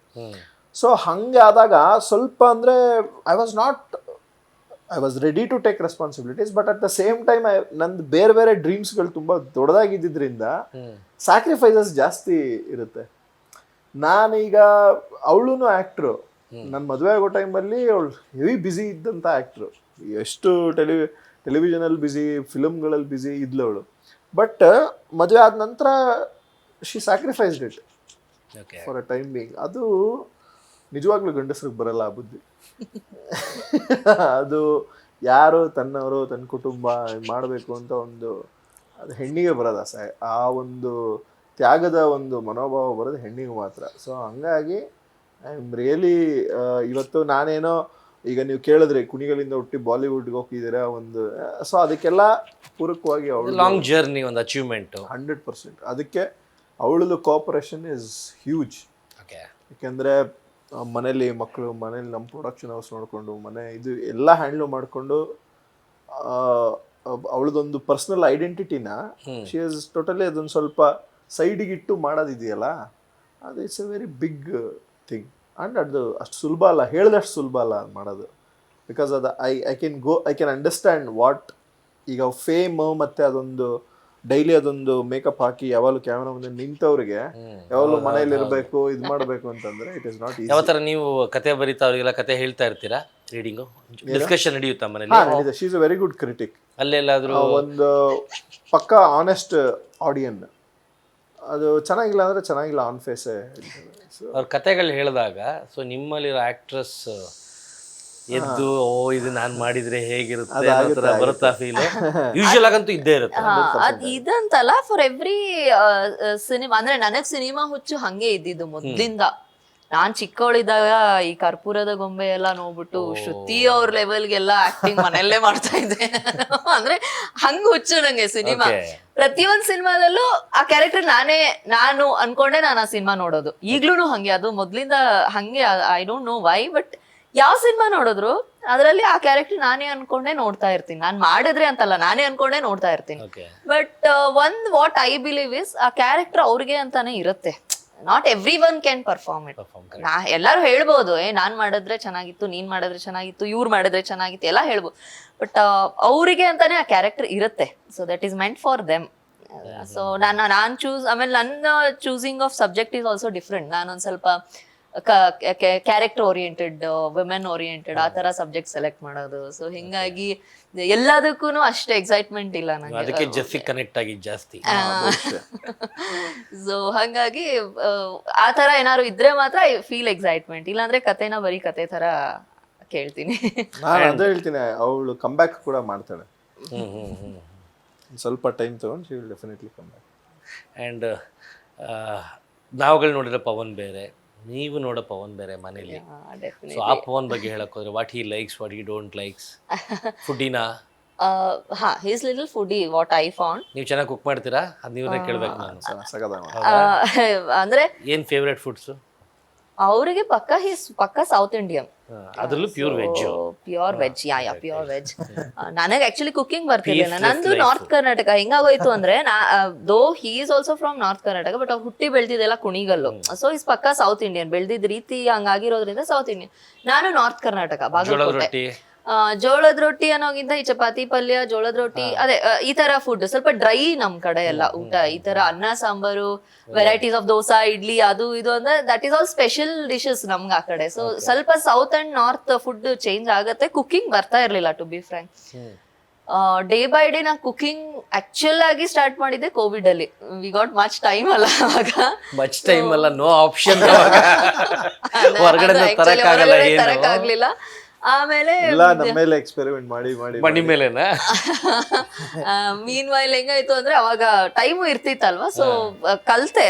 ಸೊ ಹಂಗೆ ಆದಾಗ ಸ್ವಲ್ಪ ಅಂದ್ರೆ I was ready to take responsibilities, but at the same time ನಂದು ಬೇರೆ ಡ್ರೀಮ್ಸ್ಗಳು ತುಂಬಾ ದೊಡ್ಡದಾಗಿದ್ದರಿಂದ ಸ್ಯಾಕ್ರಿಫೈಸಸ್ ಜಾಸ್ತಿ ಇರುತ್ತೆ. ನಾನೀಗ ಅವಳು ಆಕ್ಟ್ರು, ನನ್ನ ಮದುವೆ ಆಗೋ ಟೈಮಲ್ಲಿ ಅವಳು ಹೆವಿ ಬ್ಯುಸಿ ಇದ್ದಂಥ ಆಕ್ಟ್ರು. ಎಷ್ಟು ಟೆಲಿವಿಷನಲ್ಲಿ ಬ್ಯುಸಿ, ಫಿಲಮ್ಗಳಲ್ಲಿ ಬ್ಯುಸಿ ಇದ್ಲವಳು. ಬಟ್ ಮದುವೆ ಆದ ನಂತರ she sacrificed it for a time being. ಅದು ನಿಜವಾಗ್ಲೂ ಗಂಡಸ್ರಿಗೆ ಬರಲ್ಲ ಆ ಬುದ್ಧಿ. ಅದು ಯಾರು ತನ್ನವರು ತನ್ನ ಕುಟುಂಬ ಮಾಡಬೇಕು ಅಂತ ಅದು ಹೆಣ್ಣಿಗೆ ಬರೋದು ಅಸಹ್ಯ. ಆ ಒಂದು ತ್ಯಾಗದ ಒಂದು ಮನೋಭಾವ ಬರೋದು ಹೆಣ್ಣಿಗೆ ಮಾತ್ರ. ಸೊ ಹಂಗಾಗಿ ಐ ಆಮ್ ರಿಯಲಿ ಇವತ್ತು ನಾನೇನೋ ಈಗ ನೀವು ಕೇಳಿದ್ರೆ ಕುಣಿಗಲಿಂದ ಹುಟ್ಟಿ ಬಾಲಿವುಡ್ಗೆ ಹೋಗಿದ್ದೀರಾ ಒಂದು, ಸೊ ಅದಕ್ಕೆಲ್ಲ ಪೂರಕವಾಗಿ ಅವಳು ಲಾಂಗ್ ಜರ್ನಿ, ಒಂದು ಅಚೀವ್ಮೆಂಟ್ 100%. ಅದಕ್ಕೆ ಅವಳದು ಕೋಆಪರೇಷನ್ ಇಸ್ ಹ್ಯೂಜ್. ಯಾಕೆಂದರೆ ಮನೇಲಿ ಮಕ್ಕಳು, ಮನೇಲಿ ನಮ್ಮ ಪ್ರೊಡಕ್ಷನ್ ಹೌಸ್ ನೋಡಿಕೊಂಡು ಮನೆ ಇದು ಎಲ್ಲ ಹ್ಯಾಂಡ್ಲ್ ಮಾಡಿಕೊಂಡು ಅವಳದೊಂದು ಪರ್ಸ್ನಲ್ ಐಡೆಂಟಿಟಿನ ಶಿ ಇಸ್ ಟೋಟಲಿ ಅದೊಂದು ಸ್ವಲ್ಪ ಸೈಡಿಗಿಟ್ಟು ಮಾಡೋದಿದೆಯಲ್ಲ, ಅದು it's a very big thing. And ಅದು ಅಷ್ಟು ಸುಲಭ ಅಲ್ಲ, ಹೇಳಿದಷ್ಟು ಸುಲಭ ಅಲ್ಲ ಮಾಡೋದು. ಬಿಕಾಸ್ ಅದು ಐ ಕ್ಯಾನ್ ಅಂಡರ್ಸ್ಟ್ಯಾಂಡ್ ವಾಟ್ ಈಗ ಫೇಮ್ ಮತ್ತು ಅದೊಂದು ಡೈಲಿ ಅದೊಂದು ಮೇಕಪ್ ಹಾಕಿ ಯಾವಾಗಲೂ ಕ್ಯಾಮ್ರಾ ಮುಂದೆ ನಿಂತವ್ರಿಗೆ ಯಾವಾಗಲೂ ಮನೇಲಿ ಇರಬೇಕು ಇದು ಮಾಡಬೇಕು ಅಂತಂದ್ರೆ ಇಟ್ ಇಸ್ ನಾಟ್ ಈಸಿ. ಯಾವ ಥರ ನೀವು ಕತೆ ಬರೀತಾ ಅವ್ರಿಗೆಲ್ಲ ಕತೆ ಹೇಳ್ತಾ ಇರ್ತೀರಾ? ರೀಡಿಂಗು ಡಿಸ್ಕಷನ್ ನಡೆಯುತ್ತಾ ಮನೇಲಿ? She is a very good critic. ಅಲ್ಲೆಲ್ಲಾದ್ರೂ ಒಂದು ಪಕ್ಕ ಆನೆಸ್ಟ್ ಆಡಿಯನ್. ಅದು ಚೆನ್ನಾಗಿಲ್ಲ ಅಂದ್ರೆ ಚೆನ್ನಾಗಿಲ್ಲ ಆನ್ ಫೇಸೇ. ಅವ್ರ ಕತೆಗಳು ಹೇಳಿದಾಗ ಸೊ ನಿಮ್ಮಲ್ಲಿರೋ ಆಕ್ಟ್ರೆಸ್ ಎದ್ದು ಇದು ನಾನು ಮಾಡಿದ್ರೆ ಹೇಗಿರುತ್ತೆ ಅನ್ನೋ ಥರ ಬರುತ್ತಾ ಫೀಲ್? ಯೂಶುವಲ್ ಆಗಂತೂ ಇದ್ದೇ ಇರುತ್ತೆ. ಅದ್ ಇದಂತಲ್ಲ, ಫಾರ್ ಎವ್ರಿ ಸಿನಿಮಾ ಅಂದ್ರೆ ನನಗ್ ಸಿನಿಮಾ ಹುಚ್ಚು ಹಂಗೆ ಇದ್ದಿದ್ದು ಮೊದ್ಲಿಂದ. ನಾನ್ ಚಿಕ್ಕವಳಿದ್ದಾಗ ಈ ಕರ್ಪೂರದ ಗೊಂಬೆ ಎಲ್ಲ ನೋಡ್ಬಿಟ್ಟು ಶ್ರುತಿ ಅವ್ರ ಲೆವೆಲ್ಗೆಲ್ಲ ಆಕ್ಟಿಂಗ್ ಮನೆಯಲ್ಲೇ ಮಾಡ್ತಾ ಇದ್ದೆ. ಅಂದ್ರೆ ಹಂಗ ಹುಚ್ಚು ನಂಗೆ ಸಿನಿಮಾ. ಪ್ರತಿಯೊಂದ್ ಸಿನಿಮಾದಲ್ಲೂ ಆ ಕ್ಯಾರೆಕ್ಟರ್ ನಾನು ಅನ್ಕೊಂಡೆ ನಾನು ಆ ಸಿನಿಮಾ ನೋಡೋದು. ಈಗ್ಲೂ ಹಂಗೆ, ಅದು ಮೊದ್ಲಿಂದ ಹಂಗೆ. I don't know why, but ಯಾವ ಸಿನಿಮಾ ನೋಡಿದ್ರು ಅದ್ರಲ್ಲಿ ಆ ಕ್ಯಾರೆಕ್ಟರ್ ನಾನೇ ಅನ್ಕೊಂಡೆ ನೋಡ್ತಾ ಇರ್ತೀನಿ. ನಾನ್ ಮಾಡಿದ್ರೆ ಅಂತಲ್ಲ, ನಾನೇ ಅನ್ಕೊಂಡೆ ನೋಡ್ತಾ ಇರ್ತೀನಿ. But what I believe is ಆ ಕ್ಯಾರೆಕ್ಟರ್ ಅವ್ರಿಗೆ ಅಂತಾನೆ ಇರುತ್ತೆ. Not every one can perform it. ಎಲ್ಲಾರು ಹೇಳ್ಬೋದು, ನಾನ್ ಮಾಡಿದ್ರೆ ಚೆನ್ನಾಗಿತ್ತು, ನೀನ್ ಮಾಡಿದ್ರೆ ಚೆನ್ನಾಗಿತ್ತು, ಇವ್ರು ಮಾಡಿದ್ರೆ ಚೆನ್ನಾಗಿತ್ತು ಎಲ್ಲ ಹೇಳ್ಬೋದು. ಬಟ್ ಅವರಿಗೆ ಅಂತಾನೆ ಆ ಕ್ಯಾರೆಕ್ಟರ್ ಇರುತ್ತೆ. So that is meant for them. So ನಾನ್ ಆಮೇಲೆ ನನ್ನ choosing of subject is also different. ನಾನೊಂದ್ ಸ್ವಲ್ಪ ಕ್ಯಾರೆಕ್ಟರ್ ಓರಿಯೆಂಟೆಡ್, ವಿಮೆನ್ ಓರಿಯೆಂಟೆಡ್ ಆ ತರ ಸಬ್ಜೆಕ್ಟ್ ಸೆಲೆಕ್ಟ್ ಮಾಡೋದು. ಸೊ ಹಿಂಗಾಗಿ ಎಲ್ಲದಕ್ಕೂ ಅಷ್ಟೇ ಎಕ್ಸೈಟ್ಮೆಂಟ್ ಇಲ್ಲ ನಂಗೆ. ಅದಕ್ಕೆ ಜೆಸ್ಸಿಗೆ ಕನೆಕ್ಟ್ ಆಗಿದ್ದು ಜಾಸ್ತಿ. ಸೊ ಹಂಗಾಗಿ ಆ ತರ ಏನಾದ್ರು ಇದ್ರೆ ಮಾತ್ರ ಐ ಫೀಲ್ ಎಕ್ಸೈಟ್ಮೆಂಟ್. ಇಲ್ಲಾಂದ್ರೆ ಕತೆನ ಬರೀ ಕತೆ ತರ ಕೇಳ್ತೀನಿ. ನಾನು ಅದೇ ಹೇಳ್ತೀನಿ, ಅವಳು ಕಮ್ ಬ್ಯಾಕ್ ಕೂಡ ಮಾಡ್ತಾಳೆ. ಸ್ವಲ್ಪ ಟೈಮ್ ತಗೊಂಡು she will definitely come back. And ನಾವುಗಳು ನೋಡಿರೋ ಪವನ್ ಬೇರೆ, ನೀವು ನೋಡೋ ಪವನ್ ಬೇರೆ ಮನೇಲಿ. ಸೊ ಆ ಪವನ್ ಬಗ್ಗೆ ಹೇಳಕ್ ಹೋದ್ರೆ what he likes, what he don't likes? ಫುಡ್ಡಿನಾ? He is little foodie, what I found. ನೀವು ಚೆನ್ನಾಗಿ ಕುಕ್ ಮಾಡ್ತೀರಾ? ಅದು ನೀವೇ ಕೇಳ್ಬೇಕು ನಾನು. ಅಂದ್ರೆ ಏನ್ ಫೇವ್ರೆಟ್ ಫುಡ್ಸ್ ಅವರಿಗೆ? ಪಕ್ಕ ಸೌತ್ ಇಂಡಿಯನ್, ಅದ್ರಲ್ಲೂ pure veg. Pure veg, pure veg. ನನಗೆ ಆಕ್ಚುಲಿ ಕುಕಿಂಗ್ ಬರ್ತಿರ್ಲಿಲ್ಲ. ನಂದು ನಾರ್ತ್ ಕರ್ನಾಟಕ. ಹೆಂಗಾಗೋಯ್ತು ಅಂದ್ರೆ, ದೋ he is also from north Karnataka, but ಅವ್ರು ಹುಟ್ಟಿ ಬೆಳ್ದಿದ್ದೆಲ್ಲ ಕುಣಿಗಲ್ಲು. ಸೊ ಇಸ್ ಪಕ್ಕ ಸೌತ್ ಇಂಡಿಯನ್. ಬೆಳ್ದಿದ್ ರೀತಿ ಹಂಗಾಗಿರೋದ್ರಿಂದ ಸೌತ್ ಇಂಡಿಯನ್. ನಾನು ನಾರ್ತ್ ಕರ್ನಾಟಕ, ಬಾಗಲಕೋಟೆ. ಜೋಳದ ರೊಟ್ಟಿ ಅನ್ನೋಗಿಂತ ಈ ಚಪಾತಿ ಪಲ್ಯ, ಜೋಳದ ರೊಟ್ಟಿ, ಅದೇ ಈ ತರ ಫುಡ್ ಸ್ವಲ್ಪ ಡ್ರೈ ನಮ್ ಕಡೆ ಎಲ್ಲ ಊಟ. ಈ ತರ ಅನ್ನ ಸಾಂಬಾರು, ವೆರೈಟೀಸ್ ಆಫ್ ದೋಸಾ, ಇಡ್ಲಿ, ಅದು ಇದು ಅಂದ್ರೆ that is all special dishes ನಮ್ಗೆ ಆ ಕಡೆ. ಸೊ ಸ್ವಲ್ಪ south and north food change ಆಗತ್ತೆ. ಕುಕಿಂಗ್ ಬರ್ತಾ ಇರ್ಲಿಲ್ಲ, to be frank. Day by day ನಾ ಕುಕಿಂಗ್ ಆಕ್ಚುಲ್ ಆಗಿ ಸ್ಟಾರ್ಟ್ ಮಾಡಿದ್ದೆ ಕೋವಿಡ್ ಅಲ್ಲಿ. ವಿ ಗಾಟ್ ಮಚ್ ಟೈಮ್ ಅಲ್ಲ ಅವಾಗ. ಮಚ್ ಟೈಮ್ ಅಲ್ಲ, ನೋ ಆಪ್ಷನ್. ಹೊರಗಡೆ ತರಕಾಗ್ಲಿಲ್ಲ. ಆಮೇಲೆ ನಮ್ಮೇಲೆ ಎಕ್ಸ್ಪೆರಿಮೆಂಟ್ ಮಾಡಿ ಮಣ್ಣಿ ಮೇಲೆನಾ? ಮೀನ್ ವೈಲ್ ಹೆಂಗಾಯ್ತು ಅಂದ್ರೆ ಅವಾಗ ಟೈಮು ಇರ್ತಿತ್ತಲ್ವಾ. ಸೊ ಕಲ್ತೆ.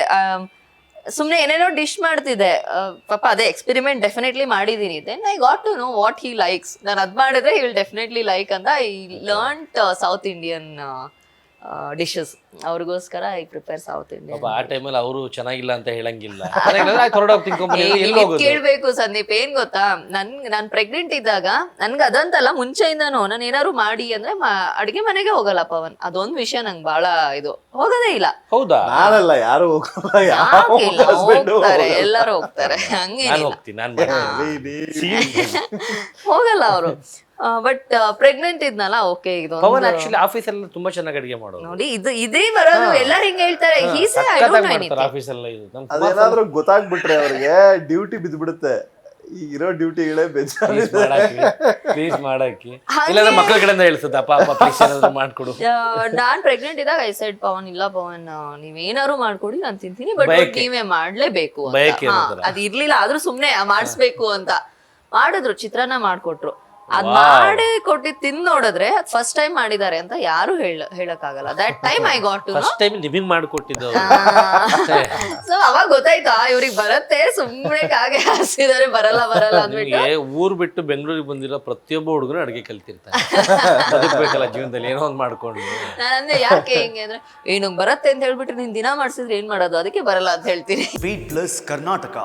ಸುಮ್ನೆ ಏನೇನೋ ಡಿಶ್ ಮಾಡ್ತಿದ್ದೆ ಪಾಪ. ಅದೇ ಎಕ್ಸ್ಪೆರಿಮೆಂಟ್ ಡೆಫಿನೆಟ್ಲಿ ಮಾಡಿದೀನಿ. Then I got to know what he likes. ನಾನು ಅದ್ ಮಾಡಿದ್ರೆ ಹಿ ವಿಲ್ ಡೆಫಿನೆಟ್ಲಿ ಲೈಕ್ ಅಂತ I learned south Indian dishes. ಅವ್ರಿಗೋಸ್ಕರ ಐ ಪ್ರಿಪೇರ್ ಸೌತ್ ಇಂಡಿಯನ್. ಆ ಟೈಮಲ್ಲಿ ಅವರು ಚೆನ್ನಾಗಿಲ್ಲ ಅಂತ ಹೇಳಂಗಿಲ್ಲ. ಕೇಳ್ಬೇಕು ಸಂದೀಪ್, ಏನ್ ಗೊತ್ತಾ, ನಾನ್ ಪ್ರೆಗ್ನೆಂಟ್ ಇದ್ದಾಗ ನನ್ಗೆ ಅದಂತಲ್ಲ, ಮುಂಚೆಯಿಂದಾನು ನಾನು ಏನಾದ್ರು ಮಾಡಿ ಅಂದ್ರೆ ಅಡ್ಗೆ ಮನೆಗೆ ಹೋಗಲ್ಲ ಪವನ್. ಅದೊಂದ್ ವಿಷಯ ನಂಗೆ ಬಹಳ ಇದು, ಹೋಗೋದೇ ಇಲ್ಲ. ಹೌದಾ? ನಾನಲ್ಲ, ಯಾರು ಹೋಗ್ತಾರೆ, ಎಲ್ಲರೂ ಹೋಗ್ತಾರೆ, ಹಂಗೇನಿಲ್ಲ, ಹೋಗಲ್ಲ ಅವರು. ಬಟ್ ಪ್ರೆಗ್ನೆಂಟ್ ಇದ್ನಲ್ಲ, ಓಕೆ. ಇದು ಪವನ್ ಆಕ್ಚುಲಿ ಆಫೀಸ್ ಅಲ್ಲಿ ತುಂಬಾ ಚೆನ್ನಾಗಿ ಅಡಿಗೆ ಮಾಡೋದು ನೋಡಿ. ಇದೇ ಬರೋದು, ಎಲ್ಲರೂ ಹಿಂಗ್ ಹೇಳ್ತಾರೆ. ಅದೇನಾದ್ರೂ ಗೊತ್ತಾಗ್ಬಿಟ್ರೆ ಅವ್ರಿಗೆ ಡ್ಯೂಟಿ ಬಿದ್ಬಿಡುತ್ತೆ. ಈಗಿರೋ ಡ್ಯೂಟಿಗಳೇ ಪ್ಲೀಸ್ ಮಾಡಾಕಿ, ಇಲ್ಲಾಂದ್ರೆ ಮಕ್ಕಳ ಕಡೆಯಿಂದ ಹೇಳ್ಸುತ್ತೆ ಪಾಪ ಪ್ಲೀಸ್ ಏನಾದ್ರು ಮಾಡ್ಕೊಡು. ನಾನ್ ಪ್ರೆಗ್ನೆಂಟ್ ಇದ್ದಾಗ ಐ ಸೆಡ್ ಪವನ್, ಇಲ್ಲ ಪವನ್ ನೀವೇನಾದ್ರು ಮಾಡ್ಕೊಡಿ, ನಾನ್ ತಿಂತೀನಿ, ಬಟ್ ನೀವೇ ಮಾಡ್ಲೇಬೇಕು. ಅದ್ ಇರ್ಲಿಲ್ಲ, ಆದ್ರೂ ಸುಮ್ನೆ ಮಾಡಿಸ್ಬೇಕು ಅಂತ ಮಾಡಿದ್ರು. ಚಿತ್ರಾನ್ನ ಮಾಡ್ಕೊಟ್ರು. ಅದ್ ಮಾಡಿ ಕೊಟ್ಟಿ ತಿಂದ್ ನೋಡಿದ್ರೆ ಅದ್ ಫಸ್ಟ್ ಟೈಮ್ ಮಾಡಿದ್ದಾರೆ ಅಂತ ಯಾರು ಹೇಳಕ್ ಆಗಲ್ಲ. That time I got to first time ನಿಮಗೆ ಮಾಡ್ಕೊಟ್ಟಿದ್ದು. ಸೊ ಅವಾಗ ಗೊತ್ತಾಯ್ತಾ ಇವ್ರಿಗೆ ಬರತ್ತೆ, ಸುಮ್ಮನೆ ಕಾಗೆ ಹಾಸಿದಾರೆ, ಬರಲ್ಲ ಅಂದ್ಬಿಟ್ಟು. ಊರ್ ಬಿಟ್ಟು ಬೆಂಗಳೂರಿಗೆ ಬಂದಿರೋ ಪ್ರತಿಯೊಬ್ಬ ಹುಡುಗರು ಅಡಿಗೆ ಕಲ್ತಿರ್ತಾರೆ. ಬದುಕ್ಬೇಕಲ್ಲ ಜೀವನದಲ್ಲಿ, ಏನೋ ಒಂದ್ ಮಾಡ್ಕೊಂಡು. ನಾನಂದ್ರೆ ಯಾಕೆ ಹಿಂಗೆ ಅಂದ್ರೆ, ಏನಂಗ್ ಬರತ್ತೆ ಅಂತ ಹೇಳ್ಬಿಟ್ರೆ ನೀನ್ ದಿನ ಮಾಡ್ಸಿದ್ರೆ ಏನ್ ಮಾಡೋದು, ಅದಕ್ಕೆ ಬರಲ್ಲ ಅಂತ ಹೇಳ್ತೀನಿ. Beat plus Karnataka.